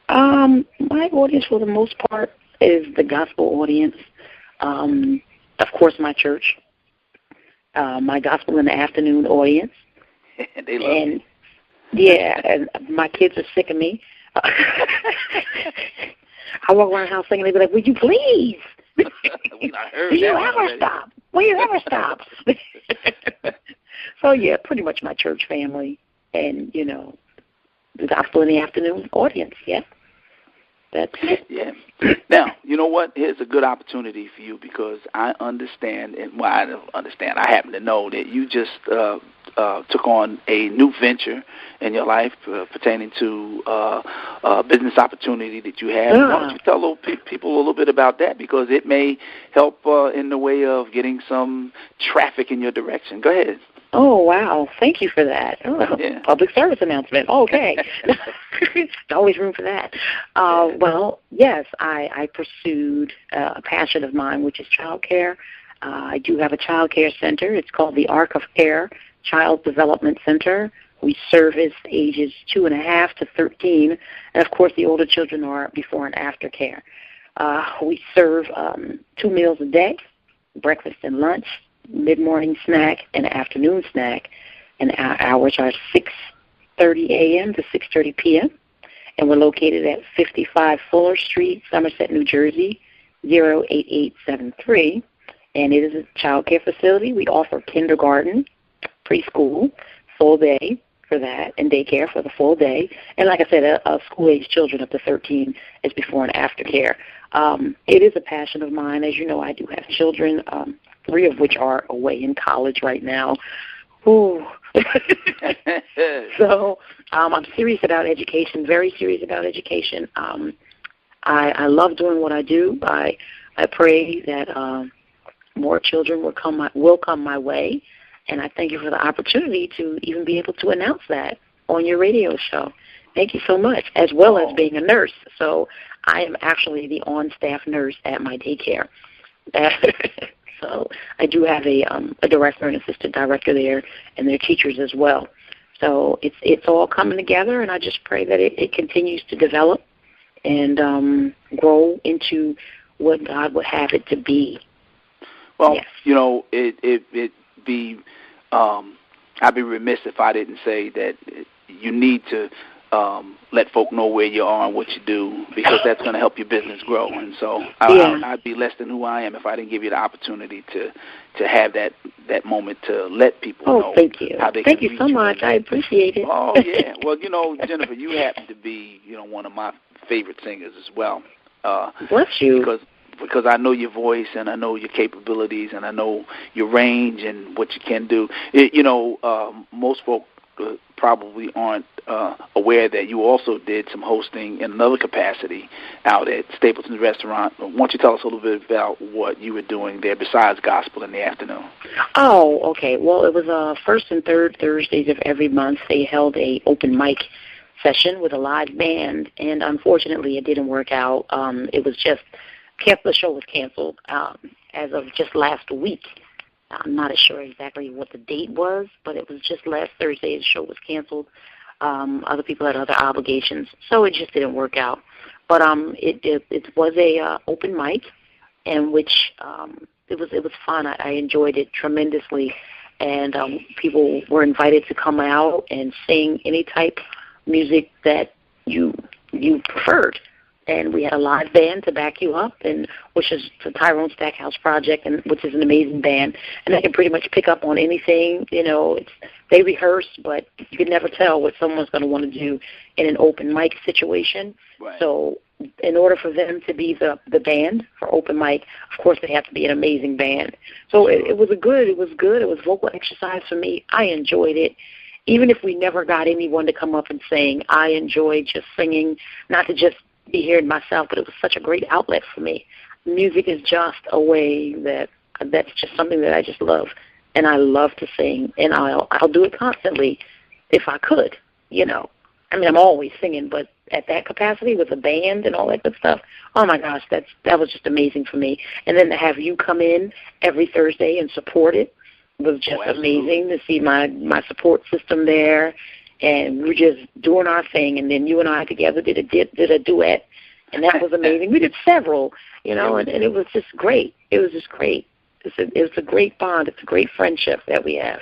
My audience for the most part is the gospel audience. Of course, my church. My gospel in the afternoon audience. They love me. Yeah, and my kids are sick of me. I walk around the house singing, they be like, "Would you please? Will you ever stop? Will you ever stop?" So yeah, pretty much my church family, and the gospel in the afternoon audience. Yeah. That's it. Yeah. Now, you know what? Here's a good opportunity for you because I understand, I don't understand. I happen to know that you just took on a new venture in your life pertaining to a business opportunity that you have. Why don't you tell people a little bit about that, because it may help in the way of getting some traffic in your direction. Go ahead. Oh, wow. Thank you for that. Public service announcement. Okay. There's always room for that. Well, yes, I pursued a passion of mine, which is child care. I do have a child care center. It's called the Arc of Care Child Development Center. We service ages 2.5 to 13. And, of course, the older children are before and after care. We serve 2 meals a day, breakfast and lunch, mid-morning snack, and afternoon snack. And our hours are 6:30 a.m. to 6:30 p.m. And we're located at 55 Fuller Street, Somerset, New Jersey, 08873. And it is a child care facility. We offer kindergarten, preschool, full day for that, and daycare for the full day. And like I said, school-age children up to 13 is before and after care. It is a passion of mine. As you know, I do have children, 3 of which are away in college right now. Ooh. So I'm serious about education, very serious about education. I love doing what I do. I pray that more children will come my way, and I thank you for the opportunity to even be able to announce that on your radio show. Thank you so much, as well as being a nurse. So I am actually the on-staff nurse at my daycare. So I do have a director and assistant director there, and their teachers as well. So it's all coming together, and I just pray that it continues to develop and grow into what God would have it to be. Well, yes. You know, it'd be I'd be remiss if I didn't say that you need to let folk know where you are and what you do, because that's going to help your business grow. And so I'd be less than who I am if I didn't give you the opportunity to have that moment to let people know. Thank you. How they thank can you so reach much. I appreciate it. Oh, yeah. Well, you know, Jennifer, you happen to be, one of my favorite singers as well. Bless you. Because I know your voice, and I know your capabilities, and I know your range and what you can do. Most folk probably aren't aware that you also did some hosting in another capacity out at Stapleton's restaurant. Why don't you tell us a little bit about what you were doing there besides gospel in the afternoon? Oh, okay. Well, it was first and third Thursdays of every month. They held a open mic session with a live band, and unfortunately it didn't work out. It was just the show was canceled as of just last week. I'm not sure exactly what the date was, but it was just last Thursday. The show was canceled. Other people had other obligations, so it just didn't work out. But it was a open mic, in which it was fun. I enjoyed it tremendously, and people were invited to come out and sing any type of music that you preferred. And we had a live band to back you up, and which is the Tyrone Stackhouse Project, and which is an amazing band. And they can pretty much pick up on anything. They rehearse, but you can never tell what someone's going to want to do in an open mic situation. Right. So in order for them to be the band for open mic, of course they have to be an amazing band. So it was good. It was vocal exercise for me. I enjoyed it. Even if we never got anyone to come up and sing, I enjoyed just singing, not to just be hearing myself, but it was such a great outlet for me. Music is just a way that's just something that I just love, and I love to sing, and I'll do it constantly if I could. I mean, I'm always singing, but at that capacity with a band and all that good stuff, oh my gosh, that was just amazing for me. And then to have you come in every Thursday and support it was just amazing, to see my support system there. And we were just doing our thing, and then you and I together did a duet, and that was amazing. We did several, and it was just great. It was just great. It's a great bond. It's a great friendship that we have,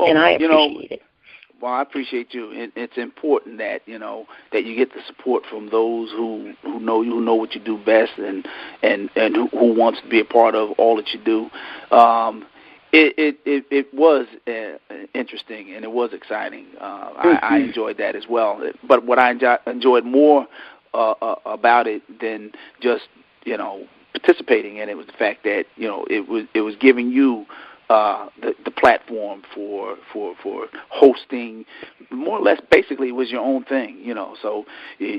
and I appreciate it. Well, I appreciate you. It's important that that you get the support from those who know you, who know what you do best, and who wants to be a part of all that you do. It was interesting, and it was exciting. I enjoyed that as well. But what I enjoyed more about it than just participating in it was the fact that it was giving you the platform for hosting. More or less, basically, it was your own thing, So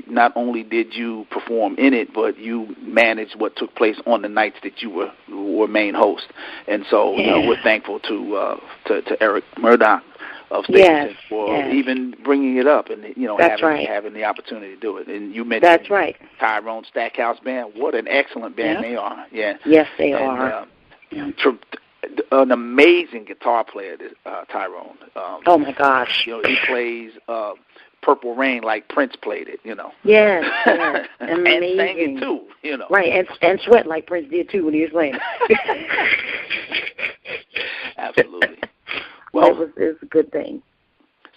not only did you perform in it, but you managed what took place on the nights that you were main host. And so, we're thankful to Eric Murdock of Stapleton for even bringing it up and having the opportunity to do it. And you mentioned Tyrone Stackhouse Band. What an excellent band they are. Yeah. Yes, they are. An amazing guitar player, Tyrone. Oh my gosh! He plays Purple Rain like Prince played it, Yes. And sang it too, Right, and sweat like Prince did too when he was playing. Absolutely. Well, it was a good thing.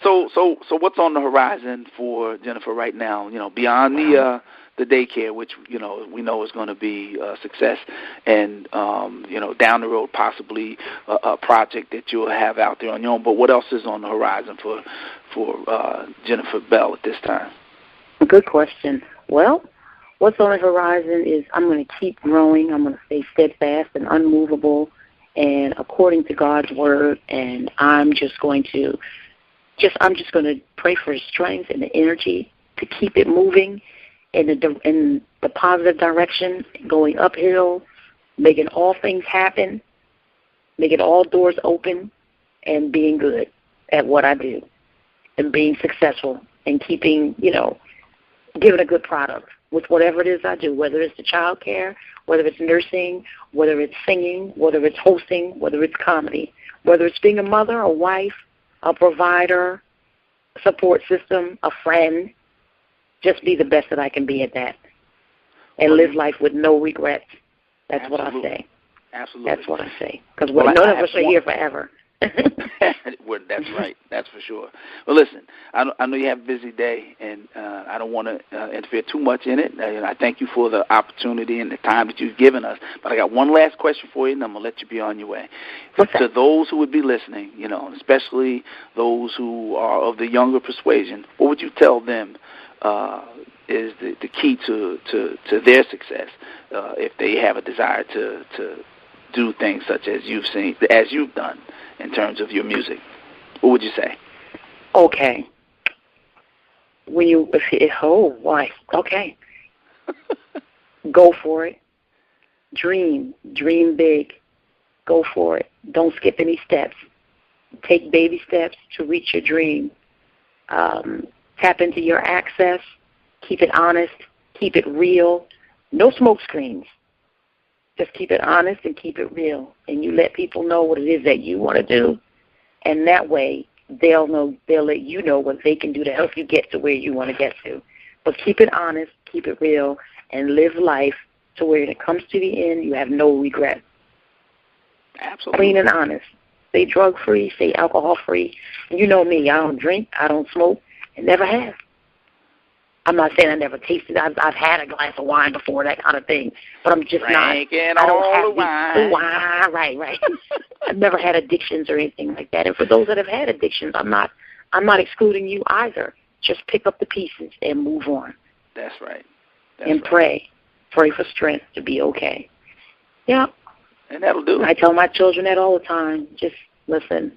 So what's on the horizon for Jennifer right now? Beyond the daycare, which we know is going to be a success, and down the road possibly a project that you'll have out there on your own. But what else is on the horizon for Jennifer Bell at this time? Good question. Well, what's on the horizon is I'm going to keep growing. I'm going to stay steadfast and unmovable, and according to God's word. And I'm just going to pray for his strength and the energy to keep it moving in the positive direction, going uphill, making all things happen, making all doors open, and being good at what I do, and being successful, and keeping, giving a good product with whatever it is I do, whether it's the child care, whether it's nursing, whether it's singing, whether it's hosting, whether it's comedy, whether it's being a mother, a wife, a provider, a support system, a friend. Just be the best that I can be at that, and live life with no regrets. That's what I say. Absolutely. That's what I say. Because none of us are here forever. Well, that's right. That's for sure. Well, listen, I know you have a busy day, and I don't want to interfere too much in it. I thank you for the opportunity and the time that you've given us. But I got one last question for you, and I'm going to let you be on your way. To those who would be listening, especially those who are of the younger persuasion, what would you tell them is the key to their success if they have a desire to do things such as you've done in terms of your music? What would you say? Okay. Okay. Go for it. Dream big. Go for it. Don't skip any steps. Take baby steps to reach your dream. Tap into your access. Keep it honest. Keep it real. No smoke screens. Just keep it honest and keep it real. And you let people know what it is that you want to do. And that way, they'll let you know what they can do to help you get to where you want to get to. But keep it honest, keep it real, and live life to where when it comes to the end, you have no regret. Absolutely. Clean and honest. Stay drug-free, stay alcohol-free. You know me, I don't drink, I don't smoke, and never have. I'm not saying I never tasted. I've had a glass of wine before, that kind of thing, but I'm just not. I don't have wine. Right. I've never had addictions or anything like that. And for those that have had addictions, I'm not excluding you either. Just pick up the pieces and move on. That's right. Pray for strength to be okay. Yeah. And that'll do. I tell my children that all the time. Just listen.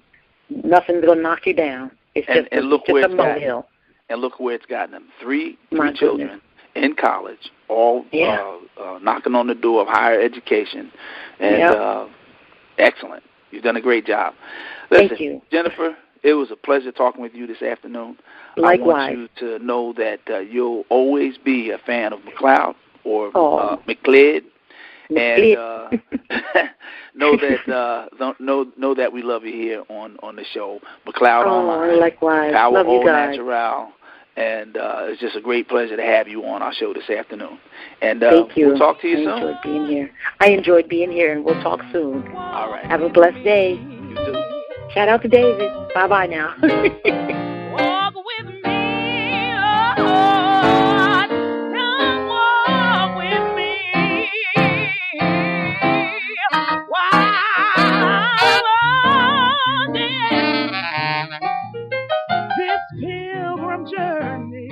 Nothing's gonna knock you down. It's just a molehill. And look where it's gotten them. Three children in college, all knocking on the door of higher education. And excellent. You've done a great job. Listen, thank you. Jennifer, it was a pleasure talking with you this afternoon. Likewise. I want you to know that you'll always be a fan of McLeod or McLeod. And know that we love you here on the show, McLeod Online. Likewise. Power love you guys. Natural, and it's just a great pleasure to have you on our show this afternoon. And thank you. We'll talk to you soon. I enjoyed being here. I enjoyed being here, and we'll talk soon. All right. Have a blessed day. You too. Shout out to David. Bye bye now. Walk with me, Lord. Come walk with me. This pilgrim journey,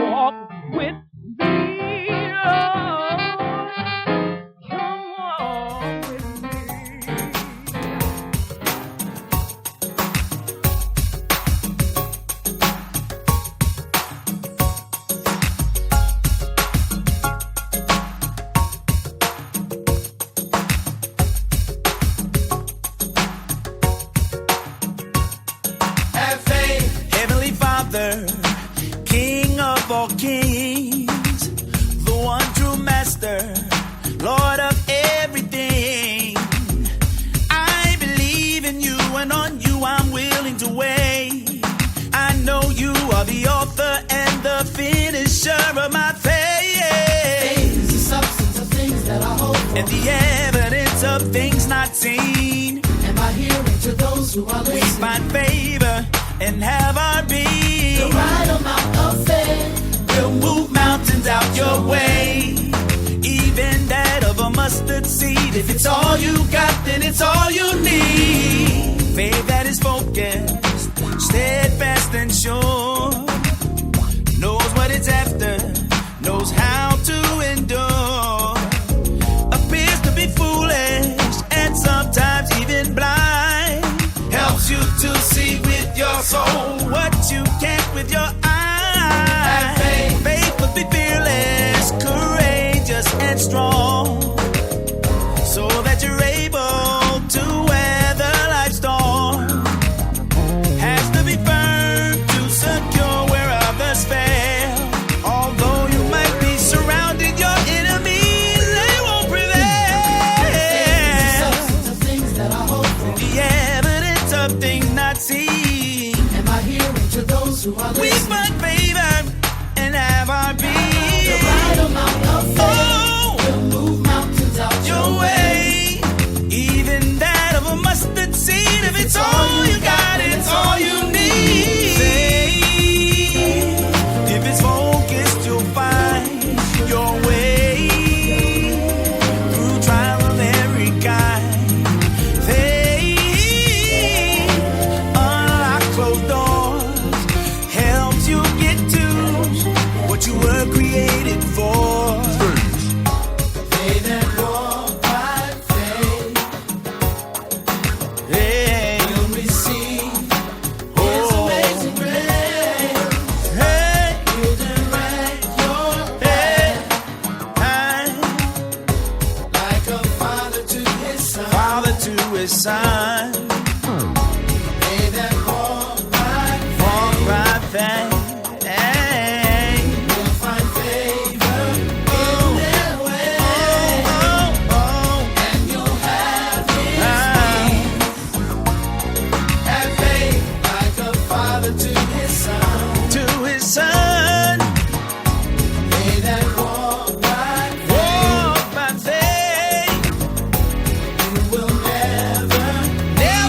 walk with me, Lord. Come walk with me. Heavenly Father, King of all kings, the one true master, Lord of everything. I believe in you, and on you I'm willing to wait. finisher of my faith. Faith is the substance of things that I hope for, and the evidence of things not seen. and by hearing to those who are We listening. find favor and have our The being. right amount of faith We'll move mountains out your way. Even that of a mustard seed. If it's all you got, then it's all you need. Faith that is focused, steadfast and sure. Knows what it's after, knows how to endure. Appears to be foolish and sometimes even blind. Helps you to see with your soul what you can't with your eyes. faith. Faith will be fearless, courageous and strong, so that you're able to weather life's storm. Has to be firm to secure where others fail. Although you might be surrounded, your enemies, they won't prevail. substance of things that I hope for, The evidence of things not seen. and by hearing to those who are We listening. find favor and have our The being. right amount of faith Oh, will move mountains out your way. Even that of a mustard seed. If it's all you got, it's all you need. Faith, if it's focused, you'll find your way through trial of every kind. Faith, unlock closed doors, helps you get to what you were created for. They that walk by faith Hey, will receive His amazing grace. hey, He'll direct your hey, path like a father to his son. Father to his son, They that walk by walk faith by faith. Hey, will find favor in their way, oh, oh, and you'll have His ah. peace. Have faith like a father to his son. To his son, They that walk by walk by faith. faith will never, Never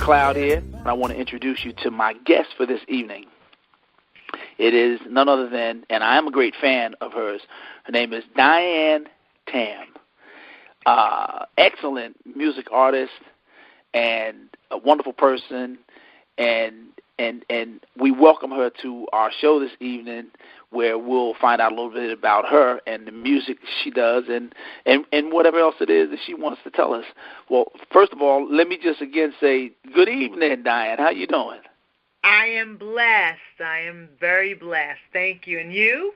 McLeod here, and I want to introduce you to my guest for this evening. It is none other than, and I am a great fan of hers, her name is Dianne Tam. Excellent music artist and a wonderful person, and we welcome her to our show this evening, where we'll find out a little bit about her and the music she does and whatever else it is that she wants to tell us. Well, first of all, let me just again say good evening, Dianne. How you doing? I am blessed. I am very blessed. Thank you. And you?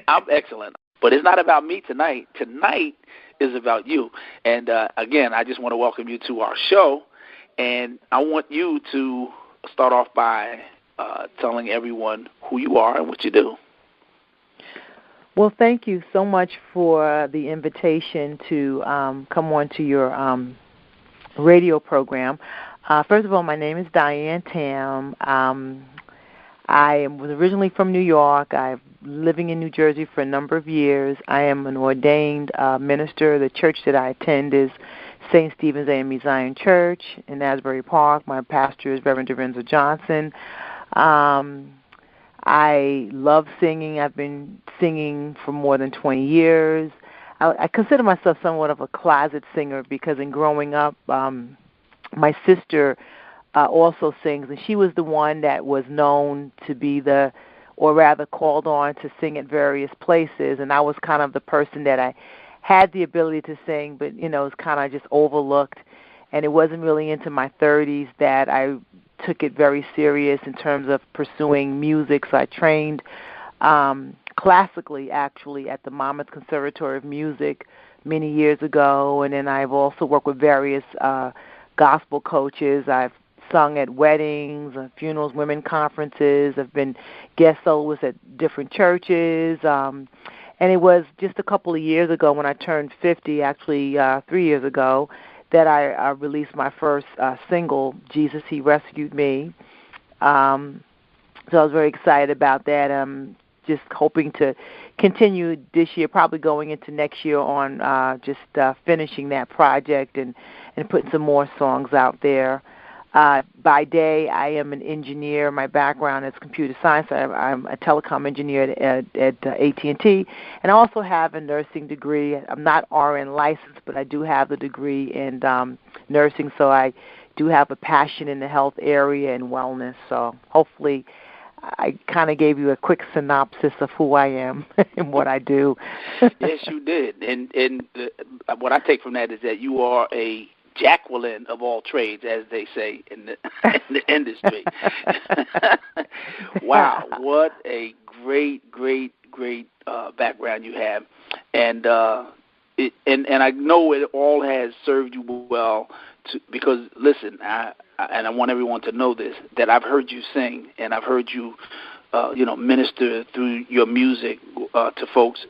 I'm excellent. But it's not about me tonight. Tonight is about you. And, again, I just want to welcome you to our show. And I want you to start off by telling everyone who you are and what you do. Well, thank you so much for the invitation to come on to your radio program. First of all, my name is Dianne Tam. I was originally from New York. I've been living in New Jersey for a number of years. I am an ordained minister. The church that I attend is St. Stephen's A.M.E. Zion Church in Asbury Park. My pastor is Reverend Dorenzo Johnson. I love singing. I've been singing for more than 20 years. I consider myself somewhat of a closet singer because in growing up, my sister also sings, and she was the one that was known to be or rather called on to sing at various places, and I was kind of the person that I had the ability to sing, but, it was kind of just overlooked, and it wasn't really into my 30s that I took it very serious in terms of pursuing music. So I trained classically, actually, at the Monmouth Conservatory of Music many years ago, and then I've also worked with various gospel coaches. I've sung at weddings, funerals, women conferences. I've been guest soloist at different churches. And it was just a couple of years ago when I turned 50, actually 3 years ago, that I released my first single, Jesus, He Rescued Me. So I was very excited about that. I'm just hoping to continue this year, probably going into next year on just finishing that project and putting some more songs out there. By day, I am an engineer. My background is computer science. I'm a telecom engineer at AT&T, and I also have a nursing degree. I'm not RN licensed, but I do have the degree in nursing, so I do have a passion in the health area and wellness. So hopefully I kind of gave you a quick synopsis of who I am and what I do. Yes, you did. And what I take from that is that you are a Jacqueline of all trades, as they say in the industry. Wow, what a great background you have, and I know it all has served you well. Because listen, I want everyone to know this, that I've heard you sing and I've heard you minister through your music to folks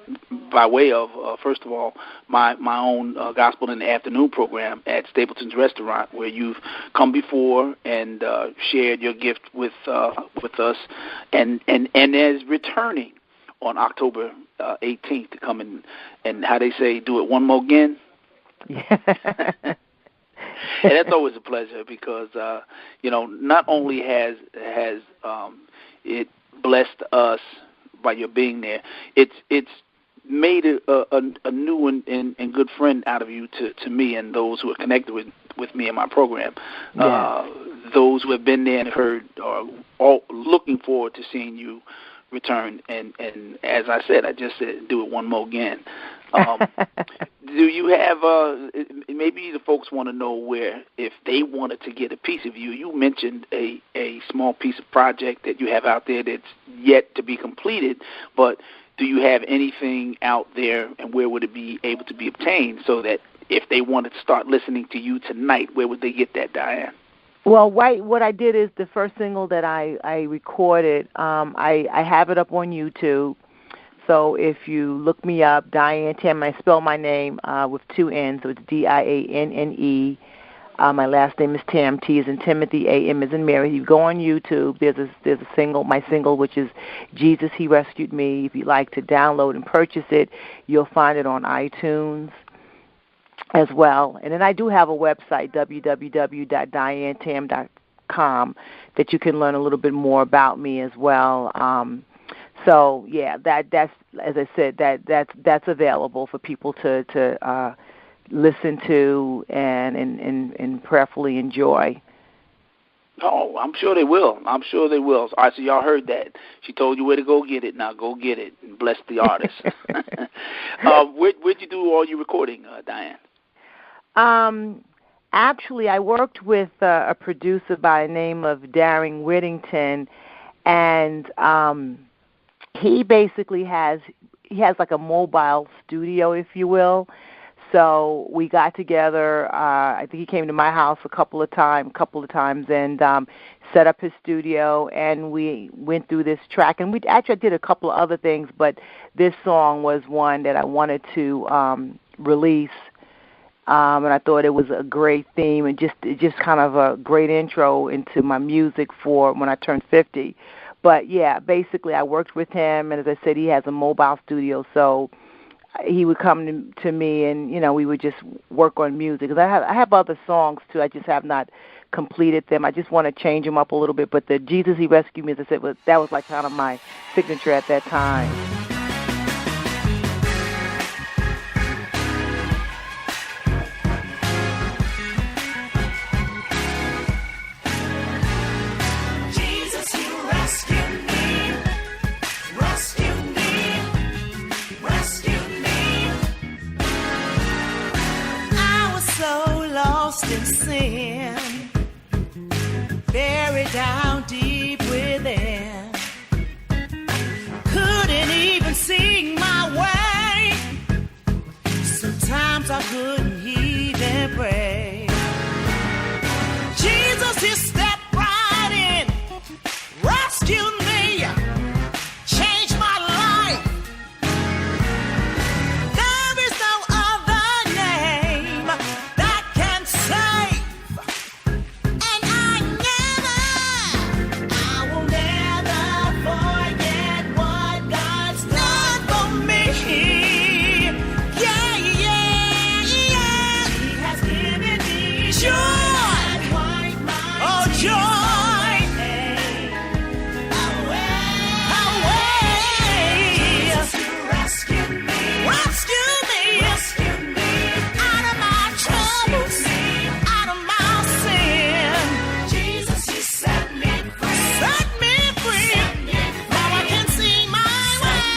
by way of, first of all, my own Gospel in the Afternoon program at Stapleton's Restaurant, where you've come before and shared your gift with us, and is returning on October 18th to come and how they say, do it one more again. Yeah. And that's always a pleasure because, not only has it blessed us by your being there, it's made a new and good friend out of you to me and those who are connected with me in my program. Yeah. Those who have been there and heard are all looking forward to seeing you return. And as I said, I just said, do it one more again. Do you have, maybe the folks want to know where, if they wanted to get a piece of you, you mentioned a small piece of project that you have out there that's yet to be completed, but do you have anything out there, and where would it be able to be obtained so that if they wanted to start listening to you tonight, where would they get that, Dianne? Well, what I did is the first single that I recorded, I have it up on YouTube. So if you look me up, Dianne Tam, I spell my name with two N's, so it's Dianne. My last name is Tam, T as in Timothy, A-M as in Mary. You go on YouTube, there's a single, my single, which is Jesus, He Rescued Me. If you'd like to download and purchase it, you'll find it on iTunes. as well. And then I do have a website, www.diannetam.com, that you can learn a little bit more about me as well. So yeah, that's as I said, that's available for people to listen to and prayerfully enjoy. Oh, I'm sure they will. I'm sure they will. All right, so y'all heard that. She told you where to go get it. Now go get it and bless the artist. Where'd you do all your recording, Dianne? Actually, I worked with a producer by the name of Darren Whittington, and he basically has like a mobile studio, if you will. So we got together. I think he came to my house a couple of times, and set up his studio. And we went through this track. And we actually did a couple of other things, but this song was one that I wanted to release. And I thought it was a great theme and just kind of a great intro into my music for when I turned 50. But yeah, basically I worked with him, and as I said, he has a mobile studio, so he would come to me, and we would just work on music. Because I have other songs too. I just have not completed them. I just want to change them up a little bit. But the Jesus He Rescued Me, as I said, that was like kind of my signature at that time. In sin, buried down deep within, couldn't even sing my way. Sometimes I couldn't even pray. Jesus, He stepped right in, rescued me, changed my life. There is no other name that can save. And I will never forget what God's done for me. Yeah, yeah, yeah. He has given me joy. Oh, joy. Away. Rescue me. Out of my troubles. Out of my sin. Jesus, He set me free. Set me free. Now I can see my way.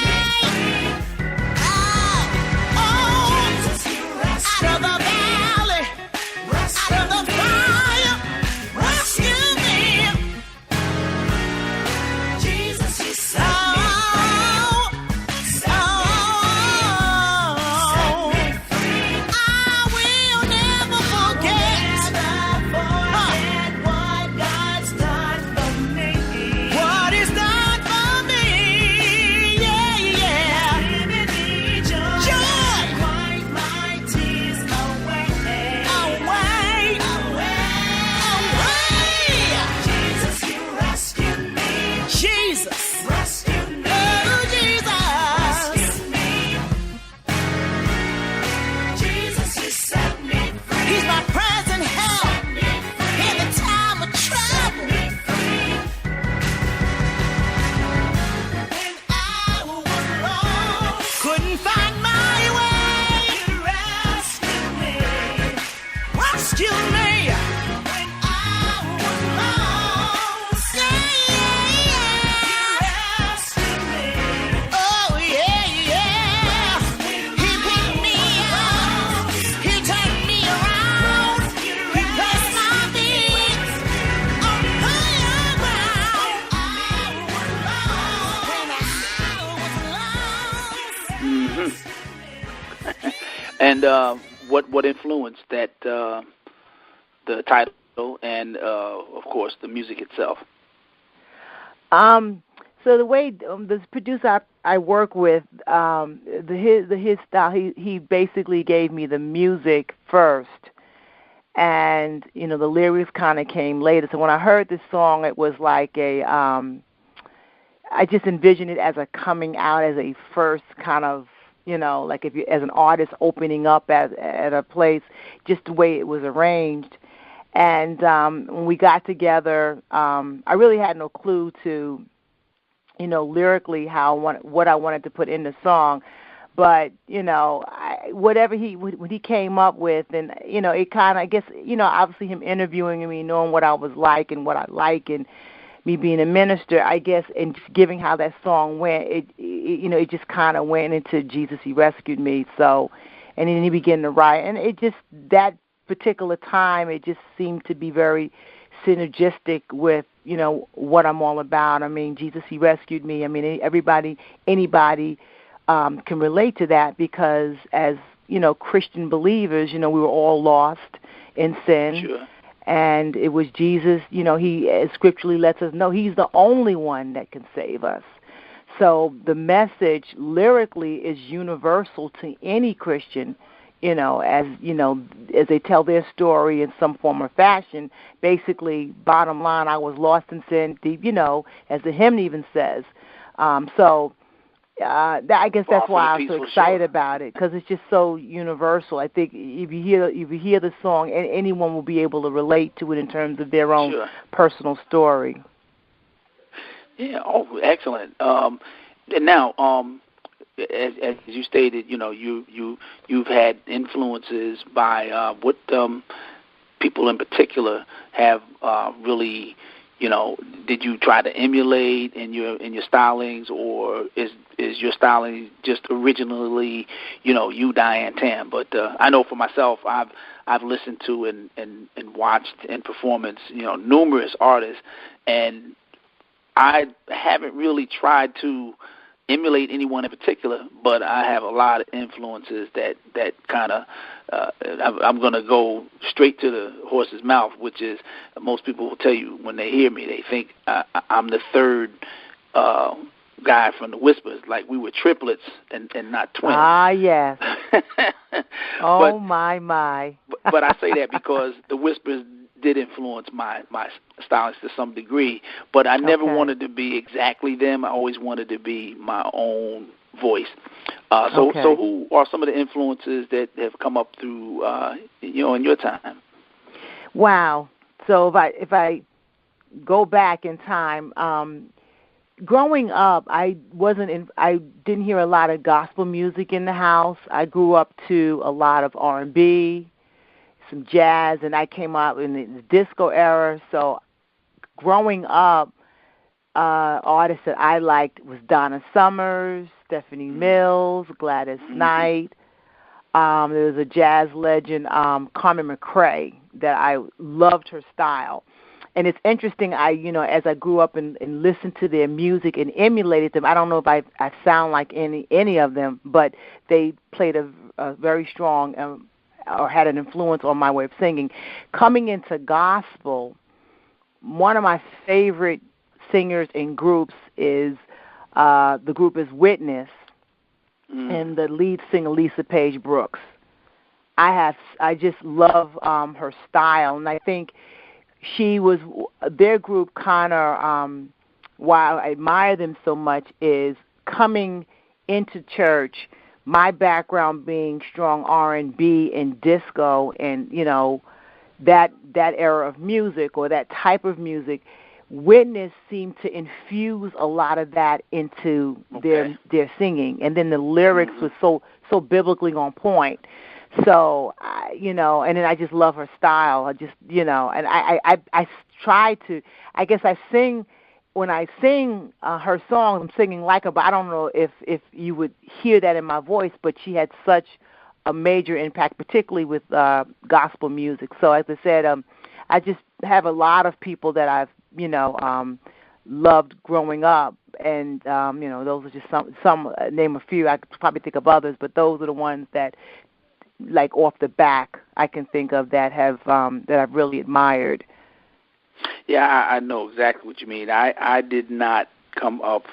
Jesus, He rescued out of the valley. Out of the fire. Rescue me. Jesus, He set me free. I will never forget what God's done for me. What He's done for me. Yeah, yeah. Giving me joy. Wipe my tears away. Jesus, You rescued me. Jesus. Rescued me. Oh, Jesus. Rescued me. Jesus, You set me free. He's my present help in the time of trouble. When I was lost, couldn't find my way. You rescued me. Rescued me. When I was lost, yeah. You rescued me. Oh, yeah, yeah. He picked me up. He turned me around. He placed my feet on higher ground. I was lost. And what influenced that the title and of course the music itself? So the way this producer I work with, his style, he basically gave me the music first, and the lyrics kind of came later. So when I heard this song, it was like I just envisioned it as a coming out, as a first kind of like if you, as an artist opening up at a place, just the way it was arranged. And when we got together, I really had no clue to, lyrically what I wanted to put in the song. But, whatever when he came up with, and, it kind of, I guess, obviously him interviewing me, knowing what I was like and what I like, and me being a minister, I guess, and just giving how that song went, it just kind of went into Jesus, He Rescued Me. So, and then he began to write. And it just, that particular time, it just seemed to be very synergistic with, what I'm all about. I mean, Jesus, He Rescued Me. I mean, anybody can relate to that, because as, Christian believers, we were all lost in sin. Sure. And it was Jesus, He scripturally lets us know He's the only one that can save us. So the message lyrically is universal to any Christian, as they tell their story in some form or fashion. Basically, bottom line, I was lost in sin, deep, as the hymn even says. I guess that's why I'm so excited about it, because it's just so universal. I think if you hear the song, anyone will be able to relate to it in terms of their own personal story. Yeah. Oh, excellent. And now, as you stated, you've had influences by what people in particular have really. Did you try to emulate in your stylings, or is your styling just originally, you Dianne Tam? But I know for myself, I've listened to and watched in performance, numerous artists, and I haven't really tried to emulate anyone in particular, but I have a lot of influences that kind of I'm going to go straight to the horse's mouth, which is most people will tell you when they hear me, they think I'm the third guy from the Whispers, like we were triplets and not twins. Ah, yes. My. But I say that because the Whispers did influence my stylings to some degree, but I never wanted to be exactly them. I always wanted to be my own voice. So who are some of the influences that have come up through, in your time? Wow. So if I go back in time, growing up, I didn't hear a lot of gospel music in the house. I grew up to a lot of R&B, some jazz, and I came up in the disco era. So growing up, artists that I liked was Donna Summers, Stephanie Mills, Gladys Knight. There was a jazz legend, Carmen McRae, that I loved her style. And it's interesting, as I grew up and listened to their music and emulated them, I don't know if I sound like any of them, but they played a very strong or had an influence on my way of singing. Coming into gospel, one of my favorite singers and groups is the group is Witness, and the lead singer Lisa Page Brooks. I just love her style, and I think she was their group. Kind of why I admire them so much is coming into church. My background being strong R&B and disco, and that era of music or that type of music. Witness seemed to infuse a lot of that into their singing, and then the lyrics was so biblically on point. So and then I just love her style. I just and I try to. I guess I sing when I sing her songs. I'm singing like her, but I don't know if you would hear that in my voice. But she had such a major impact, particularly with gospel music. So as I said, I just have a lot of people that I've loved growing up, and those are just some name a few. I could probably think of others, but those are the ones that, like off the back, I can think of that have that I've really admired. Yeah, I know exactly what you mean. I did not come up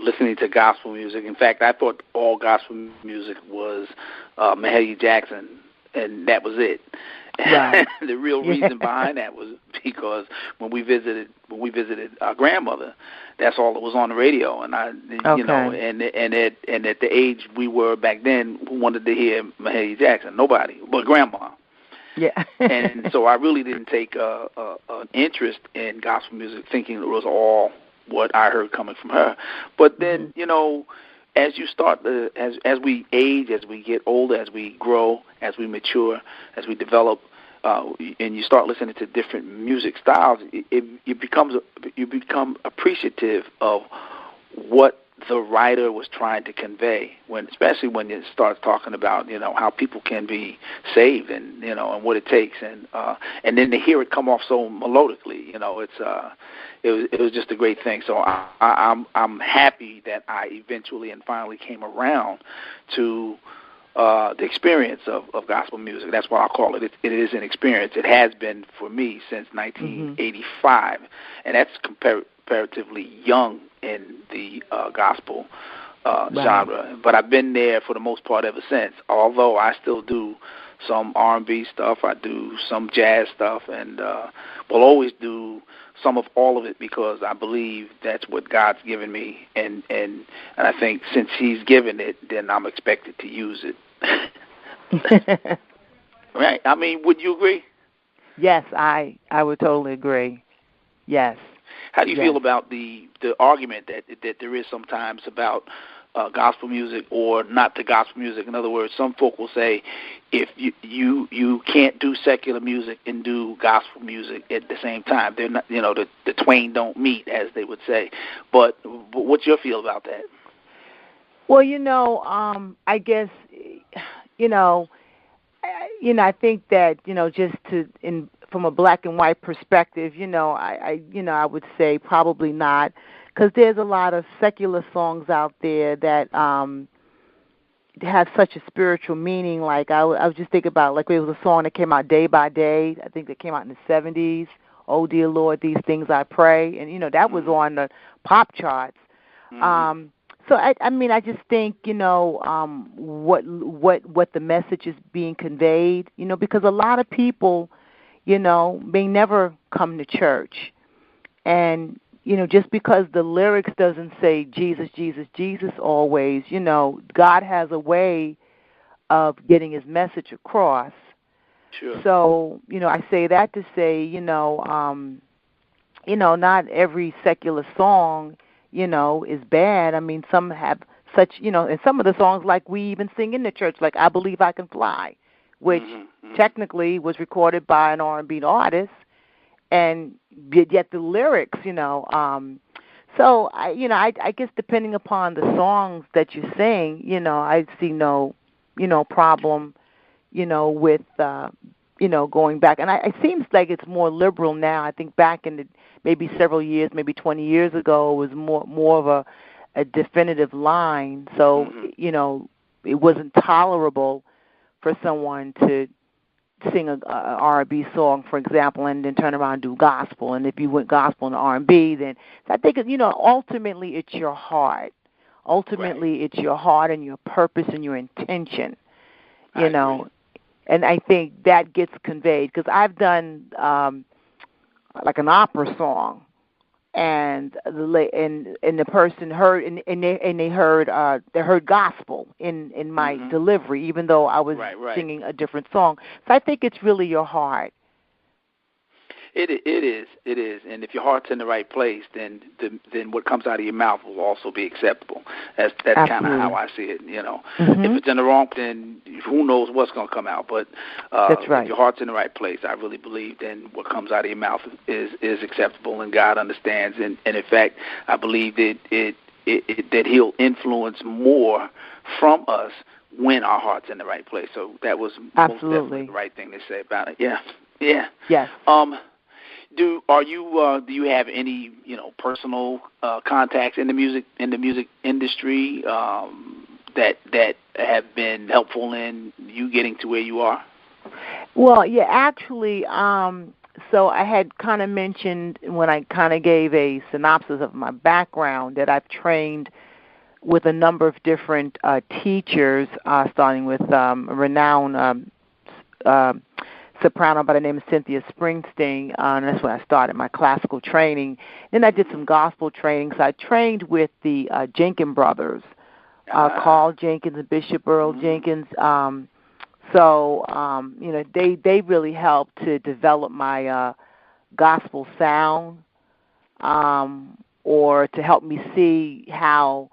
listening to gospel music. In fact, I thought all gospel music was Mahalia Jackson, and that was it. Right. The real reason behind that was because when we visited our grandmother, that's all that was on the radio, and you know, and at the age we were back then, who wanted to hear Mahalia Jackson? Nobody, but Grandma. Yeah. And so I really didn't take an interest in gospel music, thinking it was all what I heard coming from her. But then, you know, as you start as we age, as we get older, as we grow, as we mature, as we develop, and you start listening to different music styles, you become appreciative of what the writer was trying to convey, especially when it starts talking about, you know, how people can be saved, and, you know, and what it takes, and then to hear it come off so melodically, you know, it was just a great thing. So I'm happy that I eventually and finally came around to the experience of gospel music. That's why I call it. It is an experience. It has been for me since 1985, and that's comparatively young in the gospel genre. But I've been there for the most part ever since, although I still do some R&B stuff. I do some jazz stuff, and will always do some of all of it, because I believe that's what God's given me, and I think since He's given it, then I'm expected to use it. Right? I mean, would you agree? Yes, I would totally agree. Yes. How do you feel about the argument that there is sometimes about gospel music or not the gospel music? In other words, some folk will say if you can't do secular music and do gospel music at the same time, they're not, you know, the twain don't meet, as they would say. But what's your feel about that? Well, you know, I guess, I think that, you know, just from a black and white perspective, I would say probably not, because there's a lot of secular songs out there that have such a spiritual meaning. Like I was just thinking about, like, there was a song that came out Day by Day. I think that came out in the 70s. Oh dear Lord, these things I pray, and that was on the pop charts. So I just think, what the message is being conveyed, because a lot of people, may never come to church, and just because the lyrics doesn't say Jesus, Jesus, Jesus always, God has a way of getting His message across. Sure. So, I say that to say, not every secular song is bad. I mean, some have such, and some of the songs, like we even sing in the church, like I Believe I Can Fly, which technically was recorded by an R&B artist, and yet the lyrics, so I guess depending upon the songs that you sing, I see no problem, with, going back. And it seems like it's more liberal now. I think back in the maybe several years, maybe 20 years ago, it was more of a definitive line. So, it wasn't tolerable for someone to sing a R&B song, for example, and then turn around and do gospel. And if you went gospel and R&B, then I think, ultimately it's your heart. Ultimately, It's your heart and your purpose and your intention, I agree. And I think that gets conveyed, because I've done like an opera song, and the person heard and they heard gospel in my delivery, even though I was singing a different song. So I think it's really your heart. It is, and if your heart's in the right place, then what comes out of your mouth will also be acceptable. That's kind of how I see it. If it's in the wrong, then who knows what's going to come out. But that's right. If your heart's in the right place, I really believe then what comes out of your mouth is acceptable, and God understands. And in fact, I believe that that He'll influence more from us when our heart's in the right place. So that was most definitely the right thing to say about it. Yeah. Yes. Do you have any personal contacts in the music industry that have been helpful in you getting to where you are? Well, yeah, actually, so I had kind of mentioned when I kind of gave a synopsis of my background that I've trained with a number of different teachers, starting with a renowned soprano by the name of Cynthia Springsteen, and that's when I started my classical training. Then I did some gospel training. So I trained with the Jenkins brothers, Carl Jenkins and Bishop Earl Jenkins. They really helped to develop my gospel sound, or to help me see how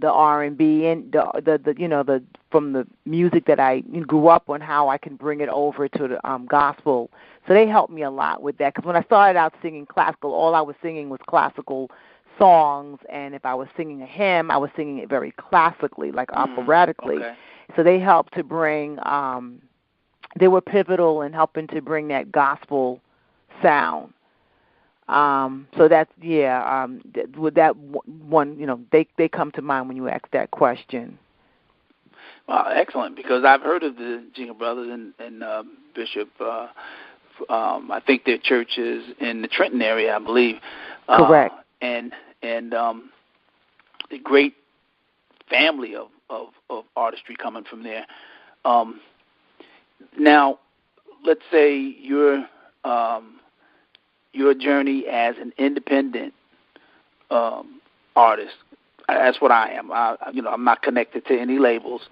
the R&B and the from the music that I grew up on, how I can bring it over to the gospel. So they helped me a lot with that, because when I started out singing classical, all I was singing was classical songs, and if I was singing a hymn, I was singing it very classically, like operatically. Okay. So they helped to bring, they were pivotal in helping to bring that gospel sound. So that's, with that one, they come to mind when you ask that question. Well, excellent, because I've heard of the Jenkins brothers and Bishop. I think their church is in the Trenton area, I believe. Correct. And a great family of artistry coming from there. Now, let's say your journey as an independent artist. That's what I am. I'm not connected to any labels.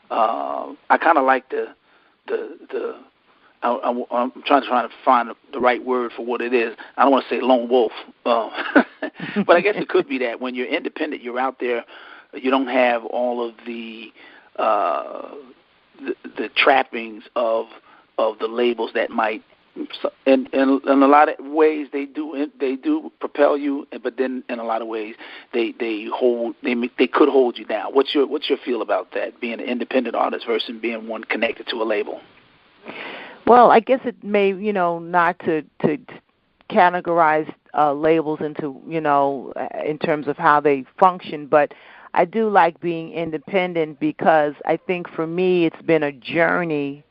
I kind of like I'm trying to find the right word for what it is. I don't want to say lone wolf, but I guess it could be that. When you're independent, you're out there. You don't have all of the trappings of the labels that might. In a lot of ways, they do propel you, but then in a lot of ways, they could hold you down. What's your feel about that? Being an independent artist versus being one connected to a label. Well, I guess it may, not to categorize labels into, in terms of how they function, but I do like being independent, because I think for me it's been a journey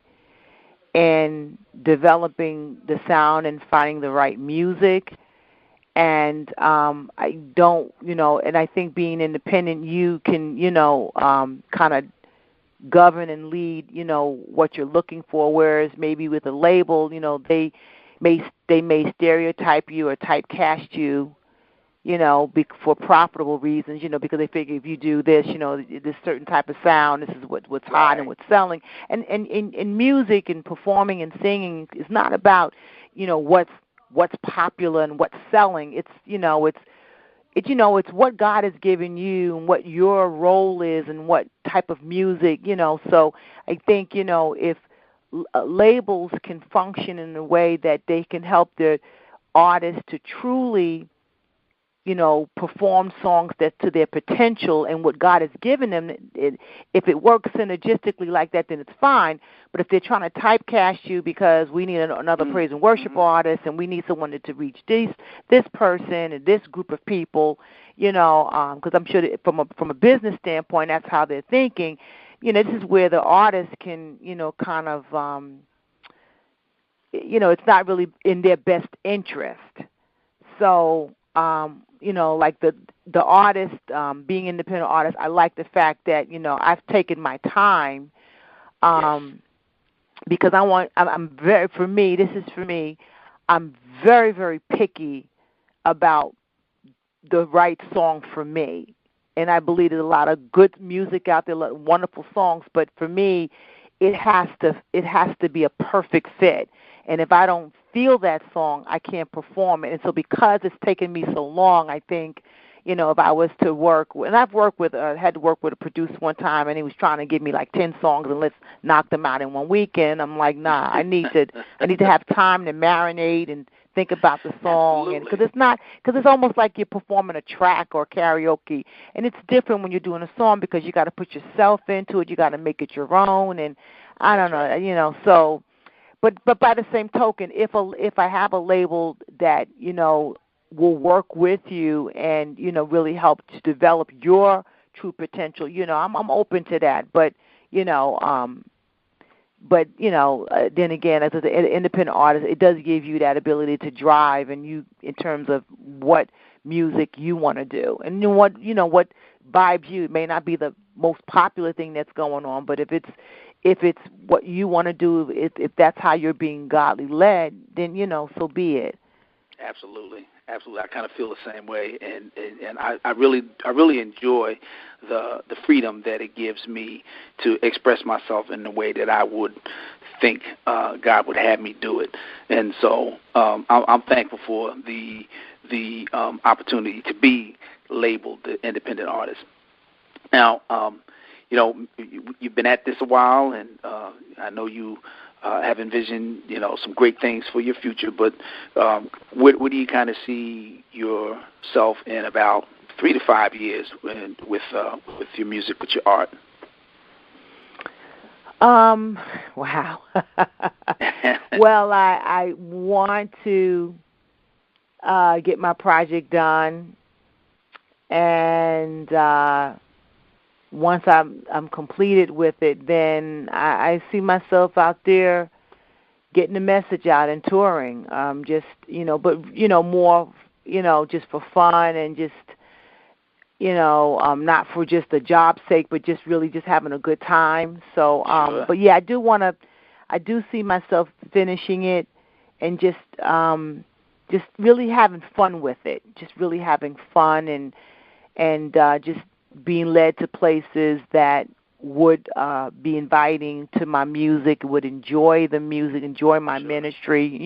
in developing the sound and finding the right music. And I don't, and I think being independent, you can, kind of govern and lead, what you're looking for, whereas maybe with a label, they may stereotype you or typecast you, for profitable reasons, because they figure if you do this, this certain type of sound, this is what's hot and what's selling. And in music and performing and singing, it's not about, what's popular and what's selling. It's what God has given you and what your role is and what type of music, So I think, if labels can function in a way that they can help the artists to truly, perform songs that to their potential and what God has given them, if it works synergistically like that, then it's fine. But if they're trying to typecast you because we need another praise and worship artist and we need someone to reach this person and this group of people, because I'm sure that from a business standpoint, that's how they're thinking. This is where the artist can, kind of, it's not really in their best interest. So, like the artist, being independent artist, I like the fact that, I've taken my time, because I'm very, very picky about the right song for me. And I believe there's a lot of good music out there, wonderful songs, but for me, it has to be a perfect fit. And if I don't feel that song, I can't perform it. And so because it's taken me so long, I think, if I was to work, and I've had to work with a producer one time, and he was trying to give me like 10 songs and let's knock them out in one weekend. I'm like, nah, I need to have time to marinate and think about the song. And because it's almost like you're performing a track or karaoke, and it's different when you're doing a song because you got to put yourself into it, you got to make it your own, and I don't know, so. But by the same token, if I have a label that, will work with you and, really help to develop your true potential, I'm open to that. But, then again, as an independent artist, it does give you that ability to drive and you in terms of what music you want to do. And what vibes you. It may not be the most popular thing that's going on. But if it's what you want to do, if that's how you're being godly led, then so be it. Absolutely. I kind of feel the same way, and I really enjoy the freedom that it gives me to express myself in the way that I would think God would have me do it. And so I'm thankful for the opportunity to be labeled the independent artist. Now, you've been at this a while, and I know you have envisioned, some great things for your future. But where do you kind of see yourself in about 3 to 5 years with your music, with your art? Wow. Well, I want to get my project done, and once I'm completed with it, then I see myself out there getting the message out and touring. More, just for fun and just, not for just a job's sake, but just really just having a good time. So, Sure. But yeah, I do see myself finishing it and just really having fun with it. Just really having fun and just being led to places that would be inviting to my music, would enjoy the music, enjoy my Sure. ministry,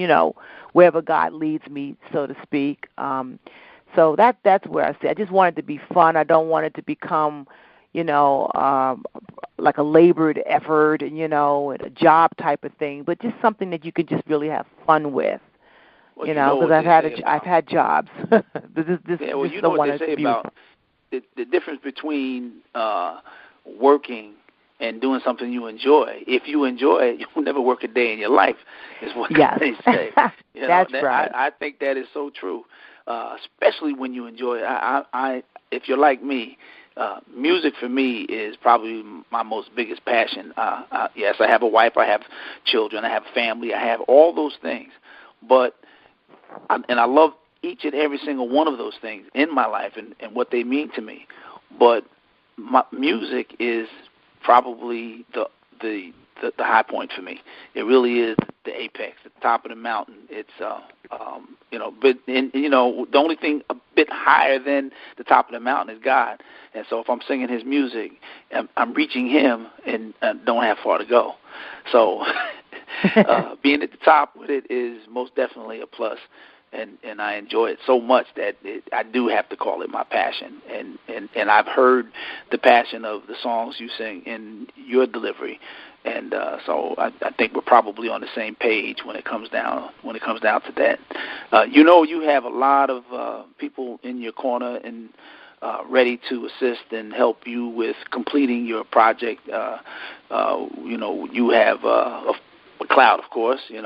wherever God leads me, so to speak. So that's where I see. I just want it to be fun. I don't want it to become, like a labored effort, and a job type of thing, but just something that you could just really have fun with. Well, because I've had jobs. Well, you know what they say about the difference between working and doing something you enjoy. If you enjoy it, you'll never work a day in your life, is what they say. That's right. I think that is so true, especially when you enjoy it. If you're like me, music for me is probably my most biggest passion. Yes, I have a wife, I have children, I have a family, I have all those things, but I love each and every single one of those things in my life and what they mean to me. But my music is probably the high point for me. It really is the apex, the top of the mountain. It's the only thing a bit higher than the top of the mountain is God. And so if I'm singing His music, I'm reaching Him and don't have far to go. So being at the top with it is most definitely a plus. And I enjoy it so much that I do have to call it my passion. And I've heard the passion of the songs you sing in your delivery, and so I think we're probably on the same page when it comes down to that. You have a lot of people in your corner and ready to assist and help you with completing your project. You have McLeod, of course. You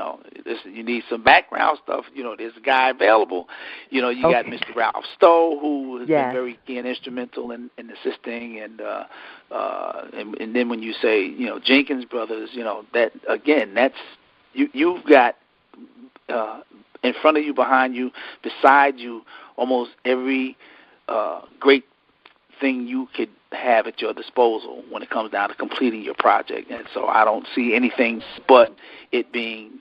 need some background stuff. There's a guy available. You got Mr. Ralph Stowe, who has been very key and instrumental in assisting, and then when you say Jenkins Brothers, that again, that's you've got in front of you, behind you, beside you, almost every great thing you could have at your disposal when it comes down to completing your project. And so I don't see anything but it being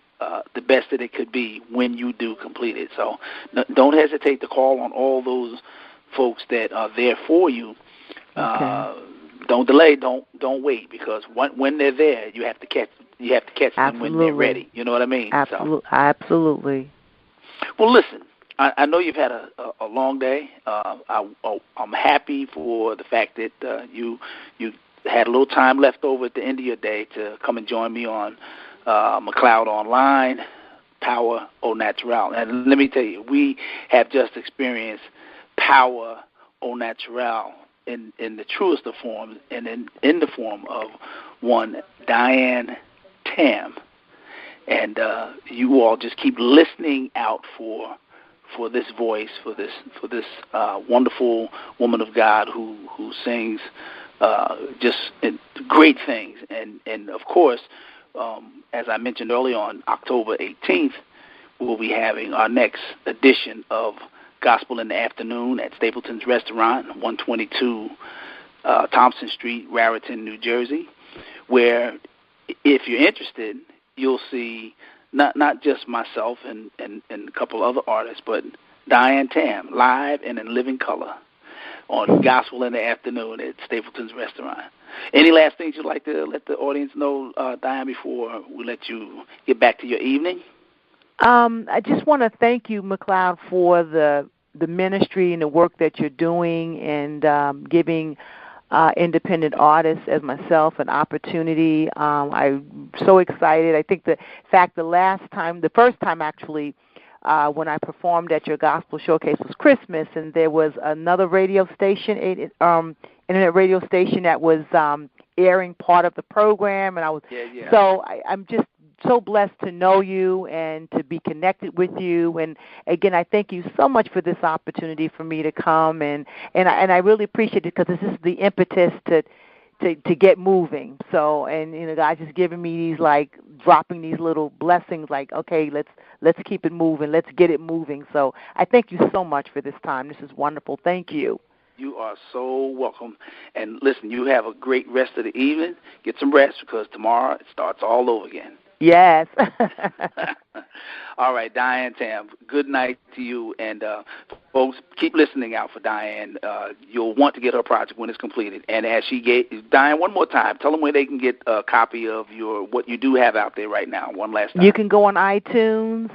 the best that it could be when you do complete it. So don't hesitate to call on all those folks that are there for you. Okay. Don't delay, don't wait, because when they're there, you have to catch them when they're ready. You know what I mean? Absolutely. Well, listen, I know you've had a long day. I'm happy for the fact that you had a little time left over at the end of your day to come and join me on McLeod Online, Power Au Naturel. And let me tell you, we have just experienced Power Au Naturel in the truest of forms, and in the form of one Dianne Tam. And you all just keep listening out for this voice, for this wonderful woman of God who sings just great things. And of course, as I mentioned earlier on, October 18th, we'll be having our next edition of Gospel in the Afternoon at Stapleton's Restaurant, 122 Thompson Street, Raritan, New Jersey, where if you're interested, you'll see not just myself and a couple other artists, but Dianne Tam live and in living color on Gospel in the Afternoon at Stapleton's Restaurant. Any last things you'd like to let the audience know, Dianne, before we let you get back to your evening? I just want to thank you, McLeod, for the ministry and the work that you're doing and giving independent artists as myself an opportunity. I'm so excited. I think the first time actually, when I performed at your gospel showcase was Christmas, and there was another radio station, internet radio station that was airing part of the program, and I was so I'm just so blessed to know you and to be connected with you. And again, I thank you so much for this opportunity for me to come, and I really appreciate it because this is the impetus to get moving. So, and God just giving me these, like, dropping these little blessings, like, okay, let's keep it moving, let's get it moving. So I thank you so much for this time. This is wonderful. Thank you. You are so welcome. And listen, you have a great rest of the evening. Get some rest because tomorrow it starts all over again. Yes. All right, Dianne Tam, good night to you. And folks, keep listening out for Dianne. You'll want to get her project when it's completed. And as Dianne, one more time, tell them where they can get a copy of what you do have out there right now. One last time. You can go on iTunes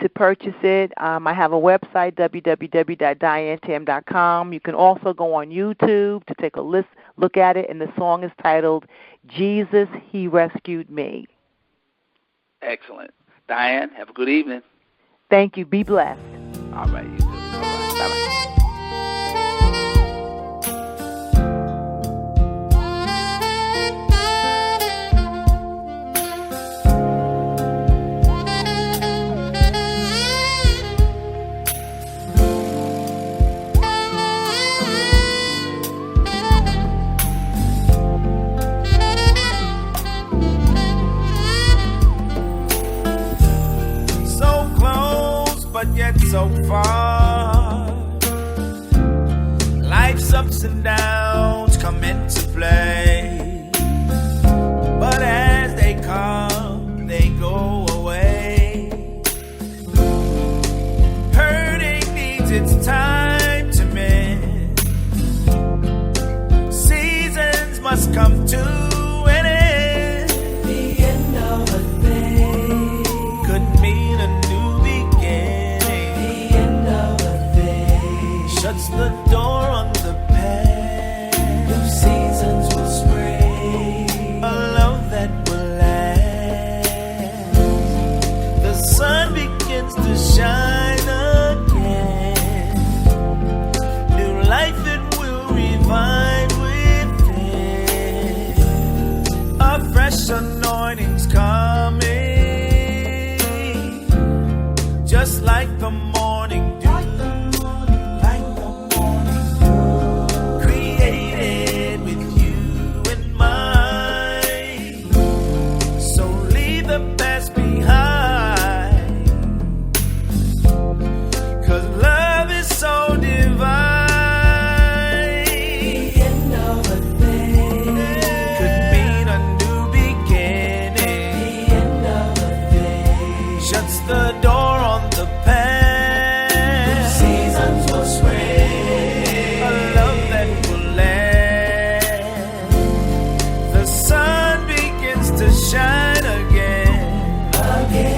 to purchase it. I have a website, www.diannetam.com. You can also go on YouTube to take a look at it. And the song is titled, Jesus, He Rescued Me. Excellent. Dianne, have a good evening. Thank you. Be blessed. All right, you too. Bye-bye. Bye-bye. But yet so far, life's ups and downs come into play, but as they come, they go away. Hurting needs its time to mend. Seasons must come to an end. The end of a thing could mean a new beginning. Shuts the door on the past. New seasons will spring. A love that will last. The sun begins to shine again. New life it will revive within. A fresh anointing's coming, just like the morning dew. Again.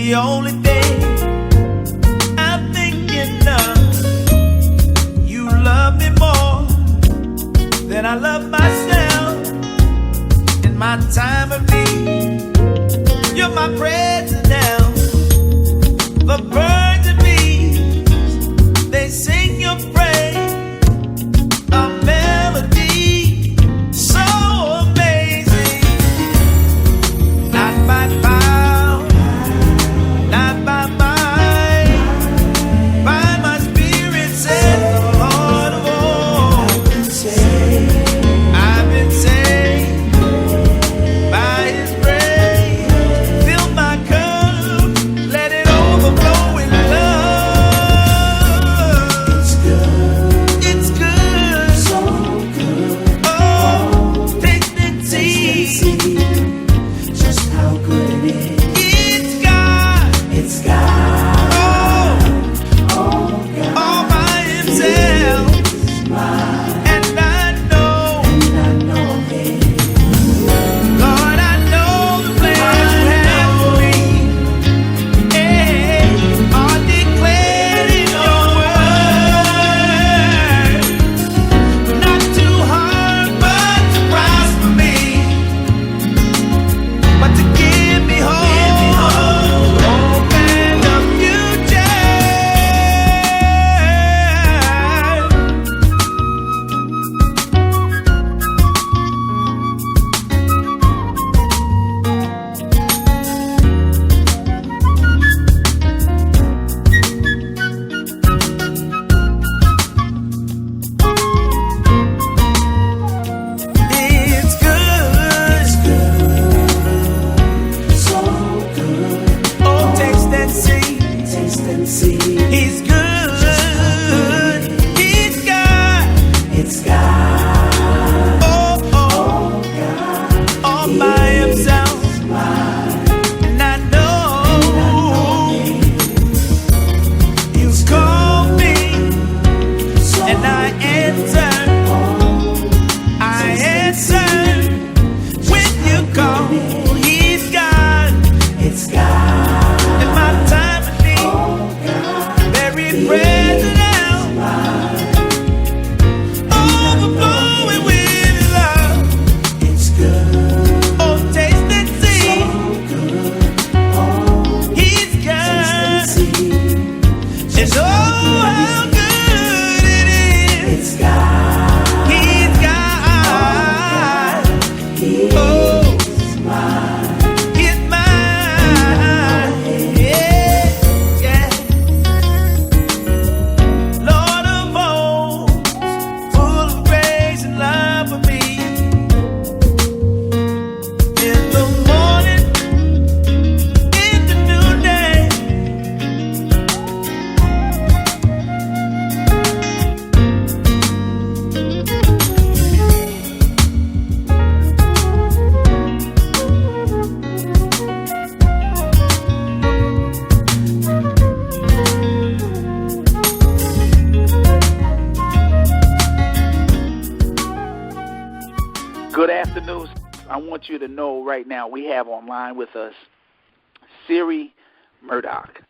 the only thing I'm thinking of. You love me more than I love myself. In my time of need, you're my present now. The birds and bees, they sing your praise. A melody so amazing. Not by power, not by might, by my spirit, said the Lord of all. I've been saved by His grace. Fill my cup, let it overflow with love. It's good. It's good. So good. Oh, taste and see just how good it is. It's God. It's God. Oh, God. All by Himself. And I know it. Lord, I know the plans you have for me. Hey, are declared in your word. Not too hard, but to prosper me. But to give me hope and a future. It's good. It's good. So good. Oh, taste and see. Taste and see. He's good. He's God. It's God. Oh, God. All by Himself. And I know You've called me, and I answer. I answer when you call. He's God. It's God. In my time of need, very present now, overflowing with love. It's good. Oh, taste and see. He's God. It's oh, how good it is. It's God. He's God. Oh, He's mine. Yeah, yeah. Lord of hosts, full of grace and love for me. In the morning, in the noonday. Good afternoon. I want you to know right now we have online with us Seri Murdock,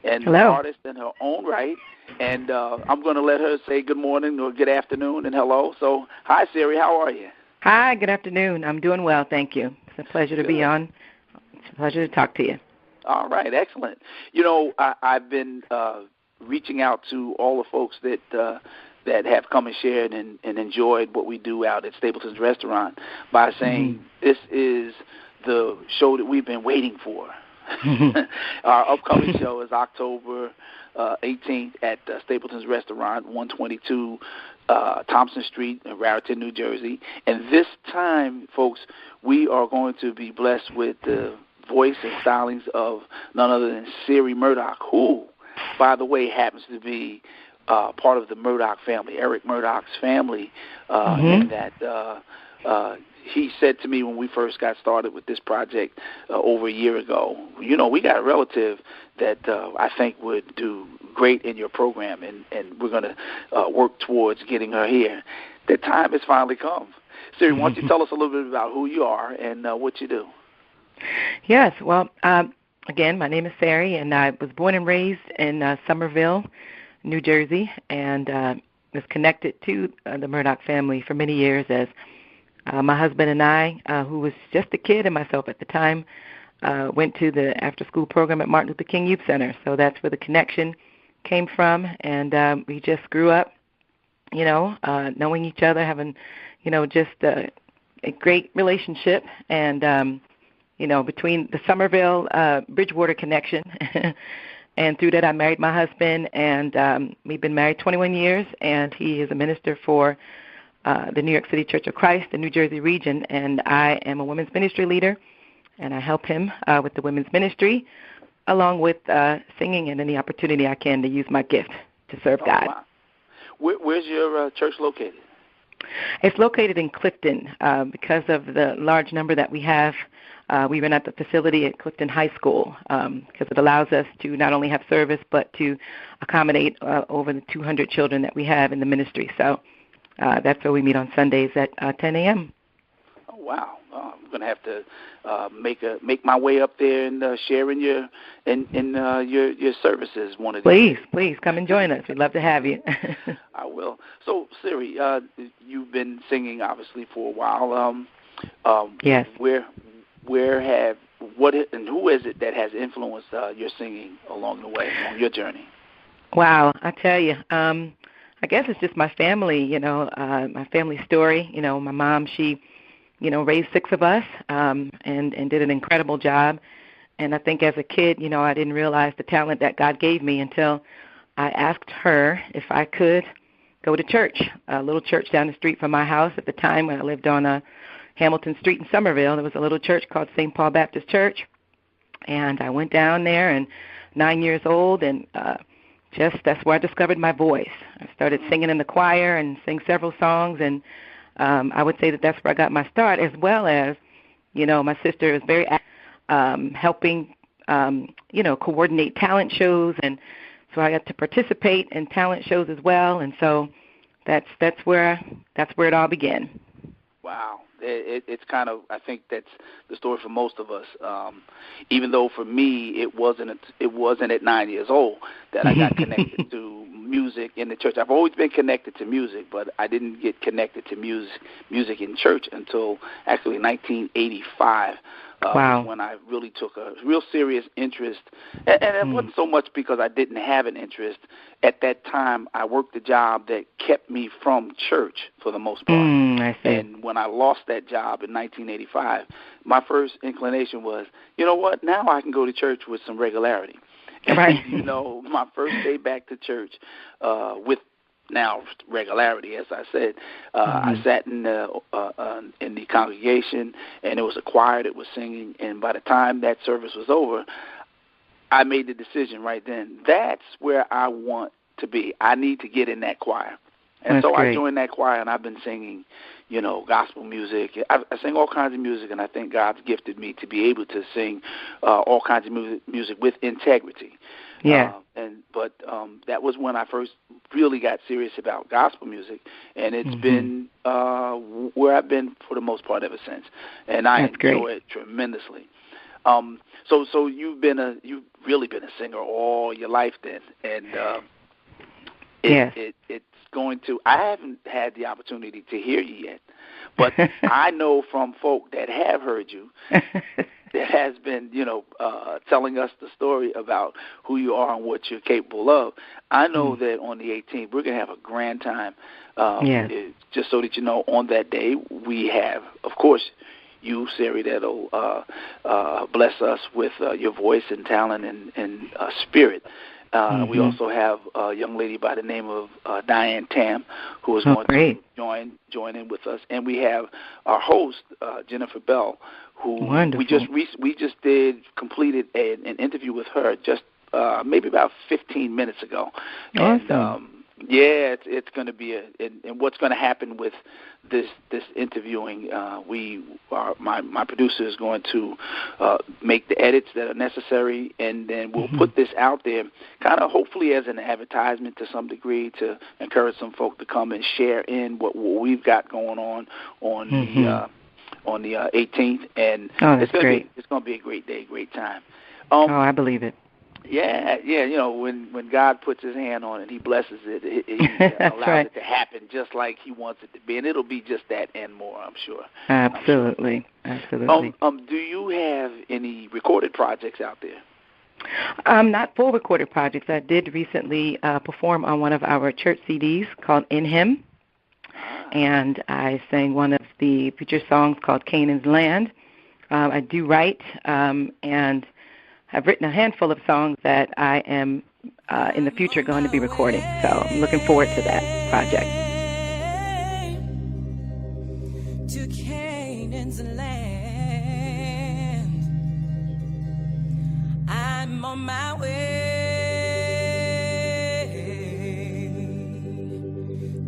and an Hello. artist in her own right. And I'm going to let her say good morning or good afternoon and hello. So, hi, Seri. How are you? Hi, good afternoon. I'm doing well, thank you. It's a pleasure to be on. It's a pleasure to talk to you. All right, excellent. You know, I've been reaching out to all the folks that have come and shared and enjoyed what we do out at Stapleton's Restaurant by saying this is the show that we've been waiting for. Our upcoming show is October 18th at Stapleton's Restaurant, 122 Thompson Street in Raritan, New Jersey. And this time, folks, we are going to be blessed with the voice and stylings of none other than Seri Murdock, who, by the way, happens to be part of the Murdock family, Eric Murdock's family, and that he said to me when we first got started with this project over a year ago, you know, we got a relative that I think would do great in your program, and we're going to work towards getting her here. The time has finally come. Seri, why don't you tell us a little bit about who you are and what you do? Yes, well, again, my name is Seri, and I was born and raised in Somerville, New Jersey, and was connected to the Murdock family for many years as my husband and I, who was just a kid and myself at the time, went to the after-school program at Martin Luther King Youth Center. So that's where the connection came from, and we just grew up, knowing each other, having, just a great relationship, and, between the Somerville Bridgewater connection, and through that I married my husband, and we've been married 21 years, and he is a minister for the New York City Church of Christ, the New Jersey region, and I am a women's ministry leader, and I help him with the women's ministry, along with singing and any opportunity I can to use my gift to serve God. Wow. Where's your church located? It's located in Clifton. Because of the large number that we have, we run at the facility at Clifton High School because it allows us to not only have service but to accommodate over the 200 children that we have in the ministry. So that's where we meet on Sundays at 10 a.m. Oh, wow. I'm going to have to make my way up there and share in your services one of these days. Please come and join us. We'd love to have you. I will. So, Seri, you've been singing obviously for a while. Yes. And who is it that has influenced your singing along the way, on your journey? Wow, I tell you, I guess it's just my family. My family story. My mom, she raised 6 of us, and did an incredible job. And I think as a kid, I didn't realize the talent that God gave me until I asked her if I could go to church, a little church down the street from my house. At the time when I lived on Hamilton Street in Somerville, there was a little church called St. Paul Baptist Church. And I went down there, and 9 years old, and that's where I discovered my voice. I started singing in the choir and sang several songs, and I would say that's where I got my start, as well as, my sister is very helping, coordinate talent shows, and so I got to participate in talent shows as well, and so that's where it all began. Wow. It's kind of, I think that's the story for most of us. Even though for me it wasn't at 9 years old that I got connected to music in the church. I've always been connected to music, but I didn't get connected to music in church until actually 1985. Wow. When I really took a real serious interest. And it wasn't so much because I didn't have an interest. At that time, I worked a job that kept me from church for the most part. I see. And when I lost that job in 1985, my first inclination was, you know what, now I can go to church with some regularity. Right. And, my first day back to church with now regularity, as I said, I sat in the congregation, and it was a choir that was singing, and by the time that service was over, I made the decision right then, that's where I want to be. I need to get in that choir. And that's so great. I joined that choir, and I've been singing, gospel music. I sing all kinds of music, and I think God's gifted me to be able to sing all kinds of music with integrity. Yeah. But that was when I first really got serious about gospel music, and it's been where I've been for the most part ever since, and I enjoy it tremendously. So you've really been a singer all your life then, and it's going to. I haven't had the opportunity to hear you yet, but I know from folk that have heard you. That has been, telling us the story about who you are and what you're capable of. I know that on the 18th, we're going to have a grand time. Just so that you know, on that day, we have, of course, you, Seri, that'll bless us with your voice and talent and spirit. We also have a young lady by the name of Dianne Tam, who is going to join in with us, and we have our host Jennifer Bell, who we just completed an interview with her just maybe about 15 minutes ago. Awesome. And, it's going to be and what's going to happen with this interviewing, my producer is going to make the edits that are necessary, and then we'll put this out there kind of hopefully as an advertisement to some degree to encourage some folk to come and share in what we've got going on on the 18th, and that's great. It's going to be a great day, great time. I believe it. Yeah. You know, when God puts His hand on it, He blesses it. He allows it to happen just like He wants it to be, and it'll be just that and more, I'm sure. Absolutely. Absolutely. Do you have any recorded projects out there? Not full recorded projects. I did recently perform on one of our church CDs called In Him, and I sang one of the feature songs called Canaan's Land. I do write, and I've written a handful of songs that I am in the future going to be recording. So I'm looking forward to that project. To Canaan's land, I'm on my way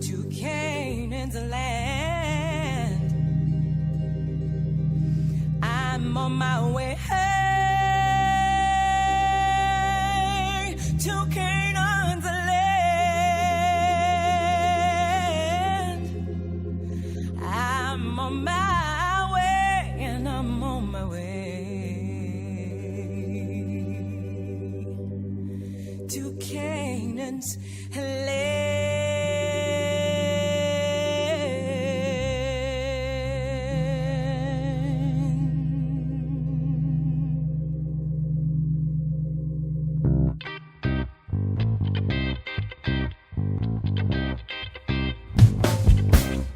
to Canaan's land. I'm on my way to Canaan's land. I'm on my way, and I'm on my way to Canaan's land.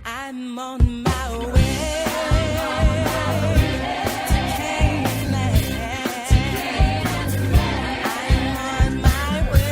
I'm on my way to Canaan's land. I'm on my way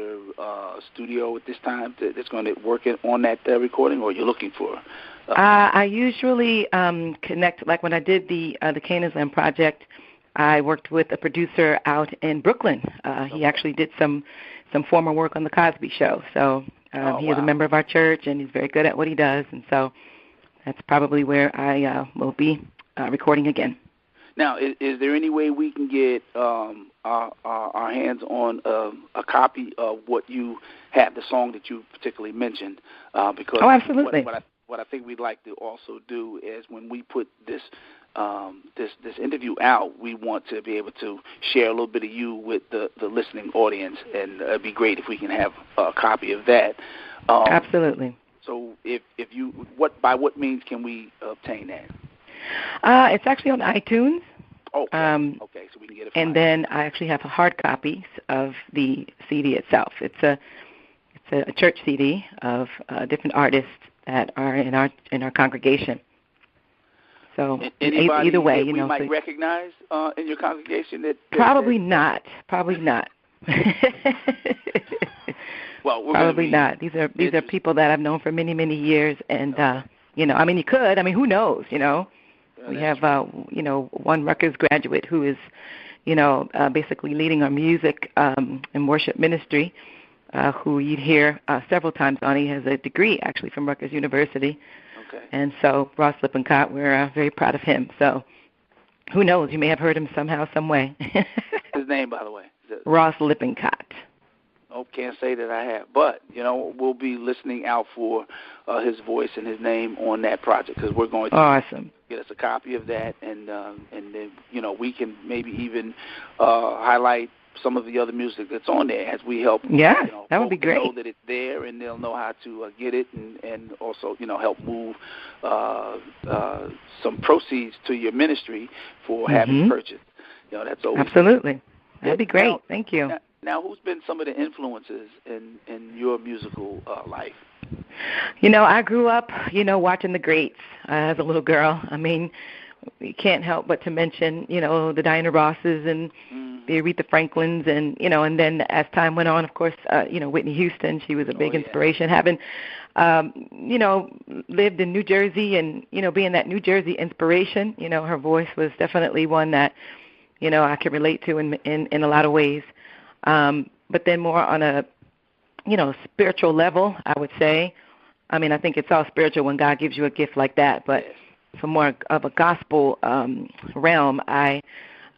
particular studio at this time that's going to work on that recording, or you're looking for? I usually connect, like when I did the Canaan's Land project, I worked with a producer out in Brooklyn. He actually did some former work on The Cosby Show. So he is a member of our church, and he's very good at what he does. And so that's probably where I will be recording again. Now, is there any way we can get our hands on a copy of what you have, the song that you particularly mentioned? Because absolutely. What I think we'd like to also do is when we put this interview out, we want to be able to share a little bit of you with the listening audience, and it'd be great if we can have a copy of that. Absolutely. So, if you, by what means can we obtain that? It's actually on iTunes. Okay. Okay, so we can get it. And then I actually have a hard copy of the CD itself. It's a church CD of different artists that are in our congregation. So either way, that we might recognize in your congregation that probably not. Well, probably not. These are people that I've known for many, many years, and you could. Who knows? We have one Rutgers graduate who is basically leading our music and worship ministry, who you'd hear several times on. He has a degree actually from Rutgers University. Okay. And so Ross Lippincott, we're very proud of him. So who knows? You may have heard him somehow, some way. His name, by the way? Ross Lippincott. Oh, can't say that I have. But, we'll be listening out for his voice and his name on that project, because we're going to get us a copy of that, and then, we can maybe even highlight some of the other music that's on there as we help. Yeah, that would be great. Know that it's there, and they'll know how to get it, and also help move some proceeds to your ministry for having purchased. That's always absolutely. That'd be great. Thank you. Now, who's been some of the influences in your musical life? I grew up, watching the greats as a little girl. You can't help but to mention, the Diana Rosses and the Aretha Franklins, and then as time went on, of course, Whitney Houston. She was a big inspiration. Having, lived in New Jersey, and being that New Jersey inspiration, her voice was definitely one that, I could relate to in a lot of ways. But then more on a, spiritual level, I would say. I think it's all spiritual when God gives you a gift like that, but for more of a gospel realm,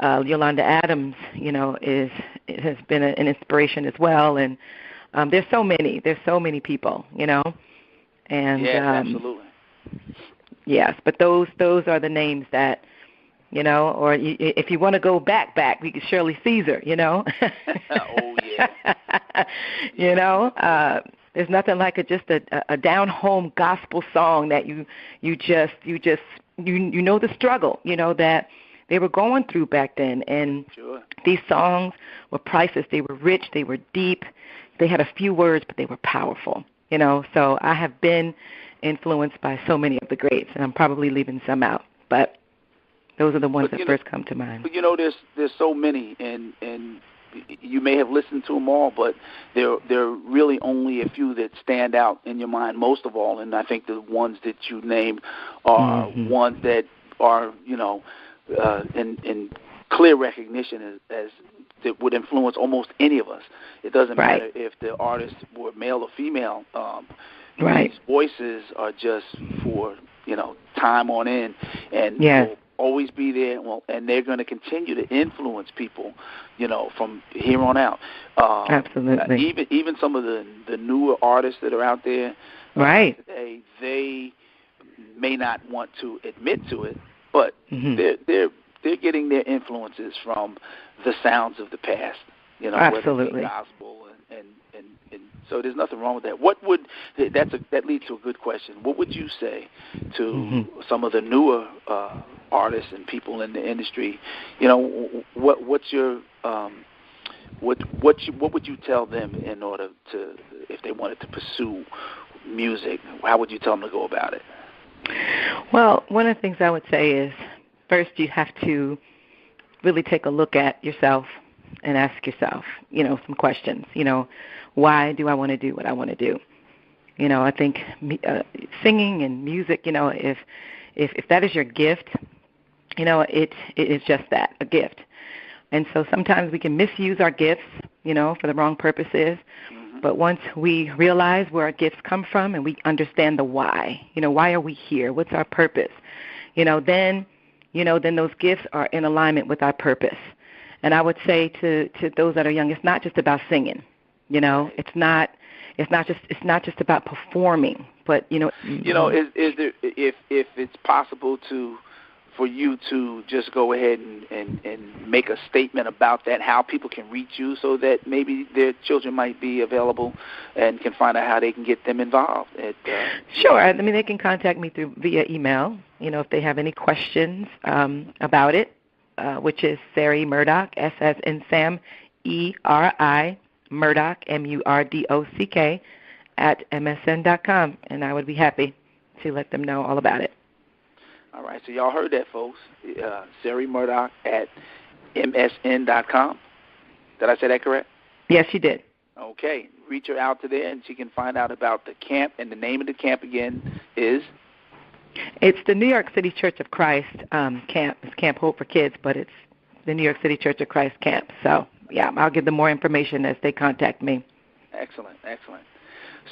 Yolanda Adams, has been an inspiration as well, and there's so many people, and absolutely. Yes, but those are the names that, or if you want to go back, we could Shirley Caesar, Oh yeah. There's nothing like just a down home gospel song that you know the struggle, that they were going through back then, and these songs were priceless. They were rich, they were deep, they had a few words, but they were powerful, So I have been influenced by so many of the greats, and I'm probably leaving some out, but those are the ones that first come to mind. But there's so many, and you may have listened to them all, but there are really only a few that stand out in your mind most of all, and I think the ones that you named are ones that are in clear recognition as that would influence almost any of us. It doesn't matter if the artists were male or female. These voices are just for time on end, and will always be there, and they're going to continue to influence people, from here on out. Absolutely. Even some of the newer artists that are out there today, they may not want to admit to it, but they're getting their influences from the sounds of the past. Absolutely. Gospel and so there's nothing wrong with that. That leads to a good question. What would you say to some of the newer artists and people in the industry? What's your what would you tell them in order to, if they wanted to pursue music? How would you tell them to go about it? Well, one of the things I would say is, first you have to really take a look at yourself, and ask yourself, some questions. Why do I want to do what I want to do? I think singing and music, if that is your gift, it is just that, a gift. And so sometimes we can misuse our gifts, for the wrong purposes. Mm-hmm. But once we realize where our gifts come from and we understand the why, why are we here? What's our purpose? Then those gifts are in alignment with our purpose. And I would say to those that are young, it's not just about singing. It's not just about performing, but is there, if it's possible for you to just go ahead and make a statement about that, how people can reach you, so that maybe their children might be available and can find out how they can get them involved. Sure. I mean, they can contact me via email. If they have any questions about it, which is Seri Murdock, S as in Sam, E-R-I, Murdock, M-U-R-D-O-C-K, at MSN.com, and I would be happy to let them know all about it. All right, so y'all heard that, folks. Seri Murdock at MSN.com. Did I say that correct? Yes, you did. Okay, reach her out to there, and she can find out about the camp, and the name of the camp again is? It's the New York City Church of Christ camp. It's Camp Hope for Kids, but it's the New York City Church of Christ camp. So, yeah, I'll give them more information as they contact me. Excellent.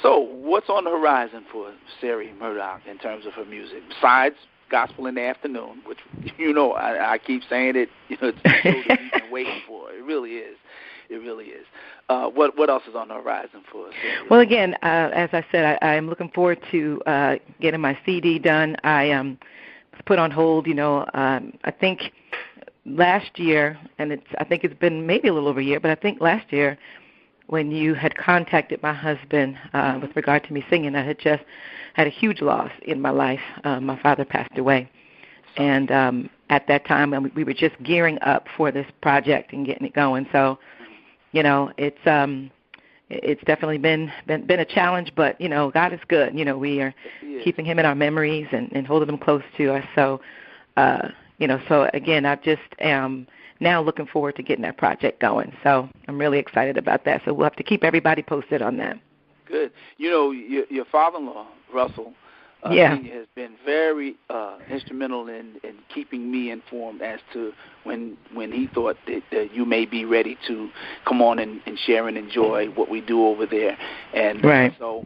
So what's on the horizon for Seri Murdock in terms of her music, besides Gospel in the Afternoon, which, I keep saying it, it's the show that we've been waiting for. It really is. What else is on the horizon for us? Well, again, as I said, I'm looking forward to getting my CD done. I was put on hold, I think last year, and I think it's been maybe a little over a year, but I think last year when you had contacted my husband with regard to me singing, I had just had a huge loss in my life. My father passed away. And at that time, we were just gearing up for this project and getting it going. So, it's definitely been a challenge, but, God is good. We are keeping him in our memories and holding him close to us. So, so again, I just am now looking forward to getting that project going. So I'm really excited about that. So we'll have to keep everybody posted on that. Good. Your father-in-law, Russell, Senior, has been very instrumental in keeping me informed as to when he thought that you may be ready to come on and share and enjoy what we do over there. And right. So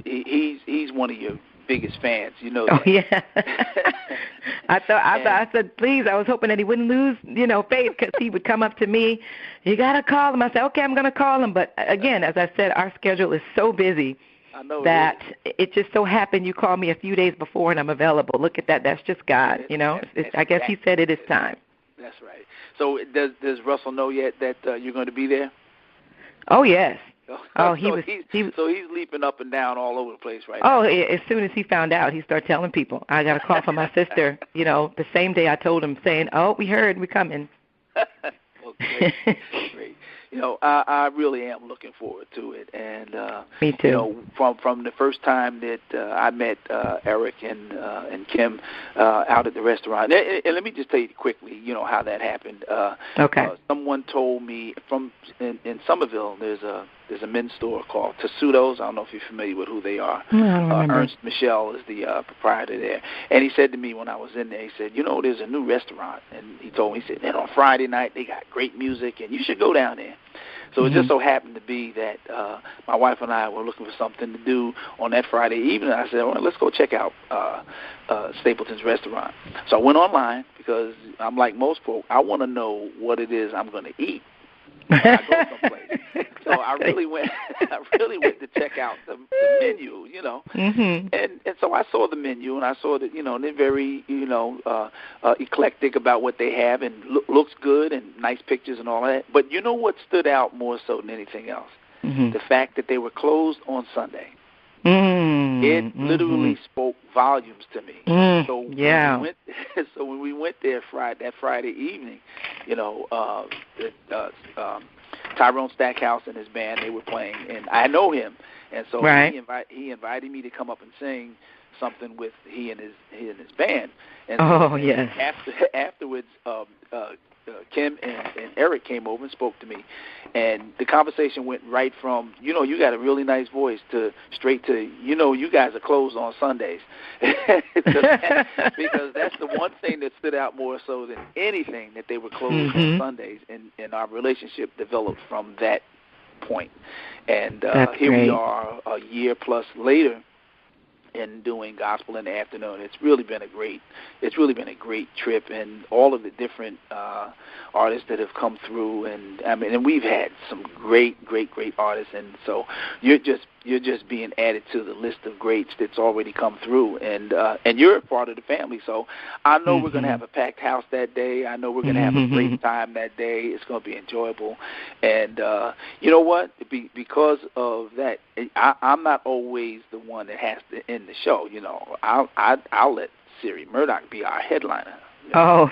he's one of your biggest fans, that. Oh, yeah. I said, please, I was hoping that he wouldn't lose, faith, because he would come up to me, you got to call him. I said, okay, I'm going to call him. But, again, as I said, our schedule is so busy that it just so happened you called me a few days before and I'm available. Look at that. That's just God, I guess he said it is time. That's right. So does Russell know yet that you're going to be there? Oh, yes. He's leaping up and down all over the place right now. Oh, as soon as he found out, he started telling people. I got a call from my sister, the same day I told him, saying, oh, we heard, we're coming. Well, great. I really am looking forward to it. And me too. From the first time that I met Eric and Kim out at the restaurant. And let me just tell you quickly, how that happened. Okay. Someone told me in Somerville, there's a men's store called Tessuto's. I don't know if you're familiar with who they are. Ernst Michel is the proprietor there. And he said to me when I was in there, he said, there's a new restaurant. And he told me, he said, and on Friday night they got great music and you should go down there. So it just so happened to be that my wife and I were looking for something to do on that Friday evening. I said, well, let's go check out Stapleton's restaurant. So I went online because I'm like most folk. I want to know what it is I'm going to eat when I go someplace. So I really went to check out the menu, and so I saw the menu and I saw that they're very eclectic about what they have and looks good and nice pictures and all that. But what stood out more so than anything else? The fact that they were closed on Sunday. It literally spoke volumes to me. So when we went there that Friday evening, Tyrone Stackhouse and his band, they were playing, and I know him, and so he invited me to come up and sing something with he and his band. And afterwards, Kim and Eric came over and spoke to me, and the conversation went right from, you got a really nice voice, to straight to, you guys are closed on Sundays. Because that's the one thing that stood out more so than anything, that they were closed on Sundays, and our relationship developed from that point. And here we are a year plus later, and doing gospel in the afternoon. It's really been a great trip, and all of the different artists that have come through, and we've had some great artists, and so you're just being added to the list of greats that's already come through, and you're a part of the family. So I know we're going to have a packed house that day. I know we're going to have a great time that day. It's going to be enjoyable, and you know what? Because of that, I'm not always the one that has to end the show. I'll let Seri Murdock be our headliner. Oh.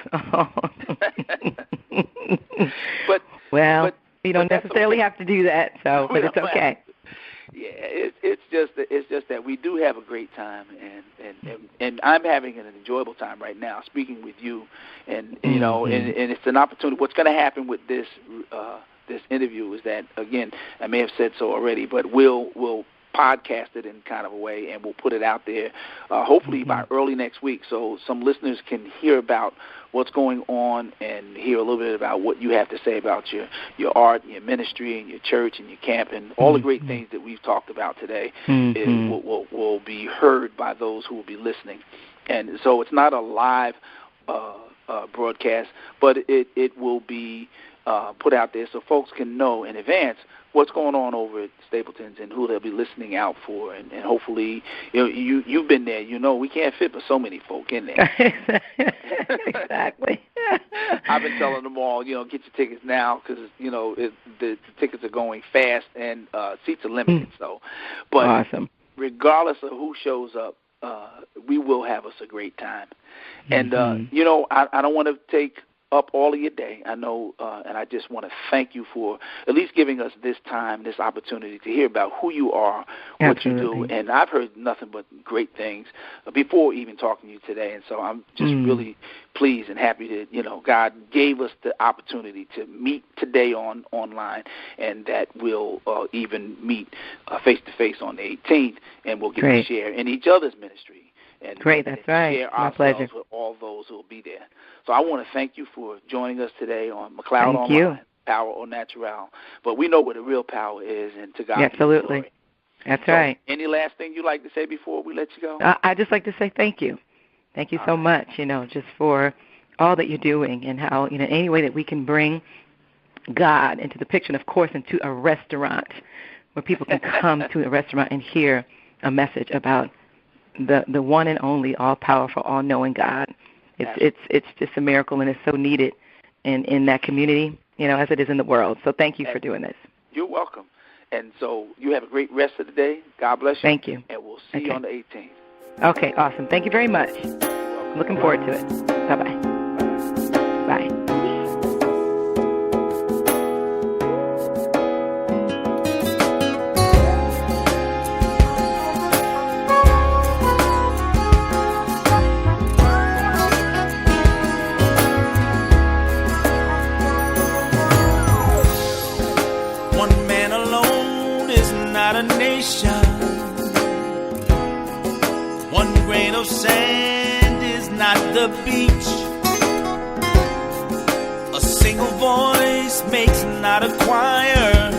but you don't necessarily have to do that, so but it's okay. Yeah, it's just that we do have a great time, and I'm having an enjoyable time right now speaking with you, and and it's an opportunity. What's going to happen with this interview is that, again, I may have said so already, but we'll podcast it in kind of a way, and we'll put it out there hopefully by early next week, so some listeners can hear about what's going on and hear a little bit about what you have to say about your art, your ministry, and your church, and your camp, and all the great things that we've talked about today will be heard by those who will be listening. And so it's not a live broadcast, but it will be put out there so folks can know in advance what's going on over at Stapleton's and who they'll be listening out for, and hopefully, you've been there. We can't fit but so many folk in there. Exactly. I've been telling them all, get your tickets now, because the tickets are going fast and seats are limited. So, but awesome. Regardless of who shows up, we will have us a great time. And I don't want to take up all of your day. I know, and I just want to thank you for at least giving us this time, this opportunity to hear about who you are, what you do. And I've heard nothing but great things before even talking to you today. And so I'm just really pleased and happy that, God gave us the opportunity to meet today online, and that we'll even meet face-to-face on the 18th, and we'll get to share in each other's ministry. And that's right. Share my ourselves pleasure. with all those who will be there. So I want to thank you for joining us today on McLeod Online, you. Power au Natural. But we know where the real power is, and to God be the Absolutely. glory. That's So, right. Any last thing you'd like to say before we let you go? I'd just like to say thank you. Thank you so much, just for all that you're doing, and how, any way that we can bring God into the picture, and of course into a restaurant where people can come to a restaurant and hear a message about the one and only, all-powerful, all-knowing God. It's just a miracle, and it's so needed in that community, as it is in the world. So thank you for doing this. You're welcome. And so you have a great rest of the day. God bless you. Thank you. And we'll see you on the 18th. Okay, awesome. Thank you very much. Looking forward to it. Bye-bye. Bye. One man alone is not a nation. One grain of sand is not the beach. A single voice makes not a choir.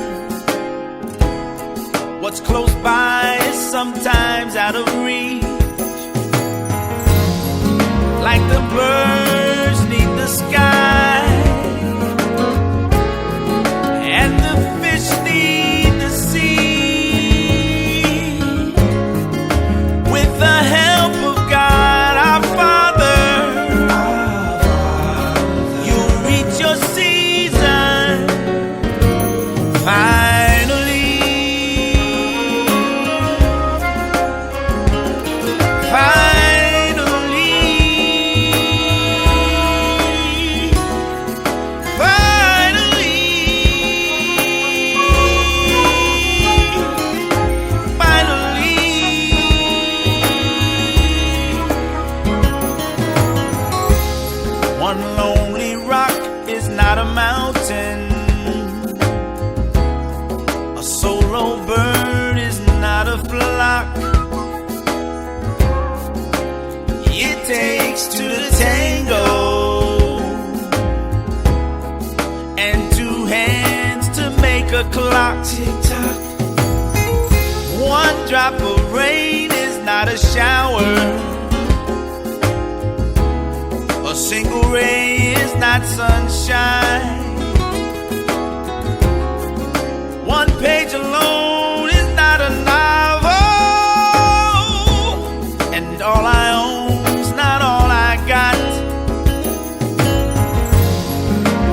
What's close by is sometimes out of reach. Like the birds need the sky, and the fish need the sea. With the help of God our Father, you'll reach your season finally. Finally. the clock. Tick-tock. One drop of rain is not a shower. A single ray is not sunshine. One page alone is not a novel. And all I own's not all I got.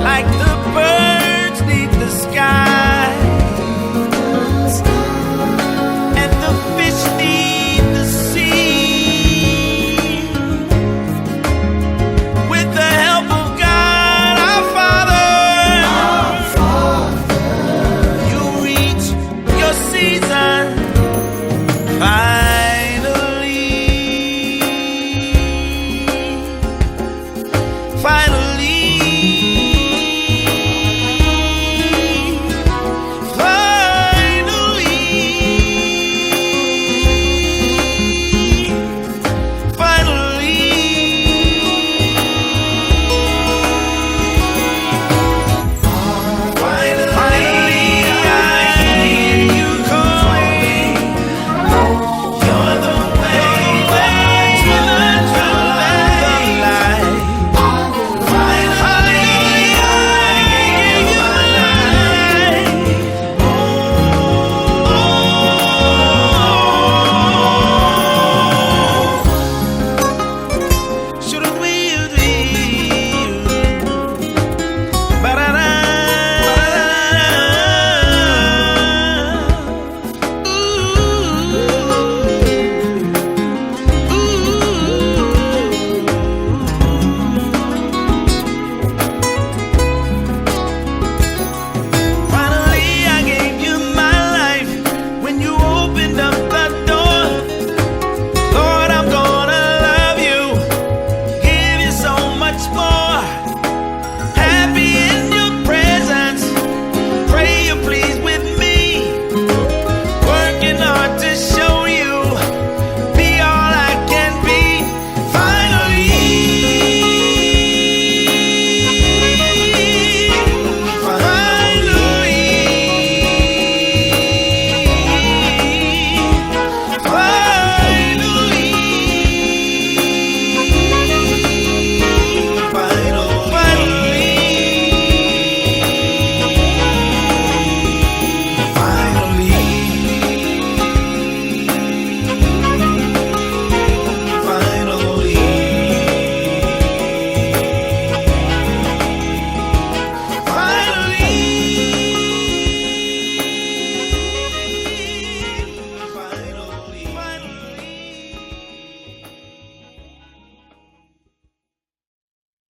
Like the birds need the sky, and the fish need the sea. With the help of God, our Father, you reach your season. Bye.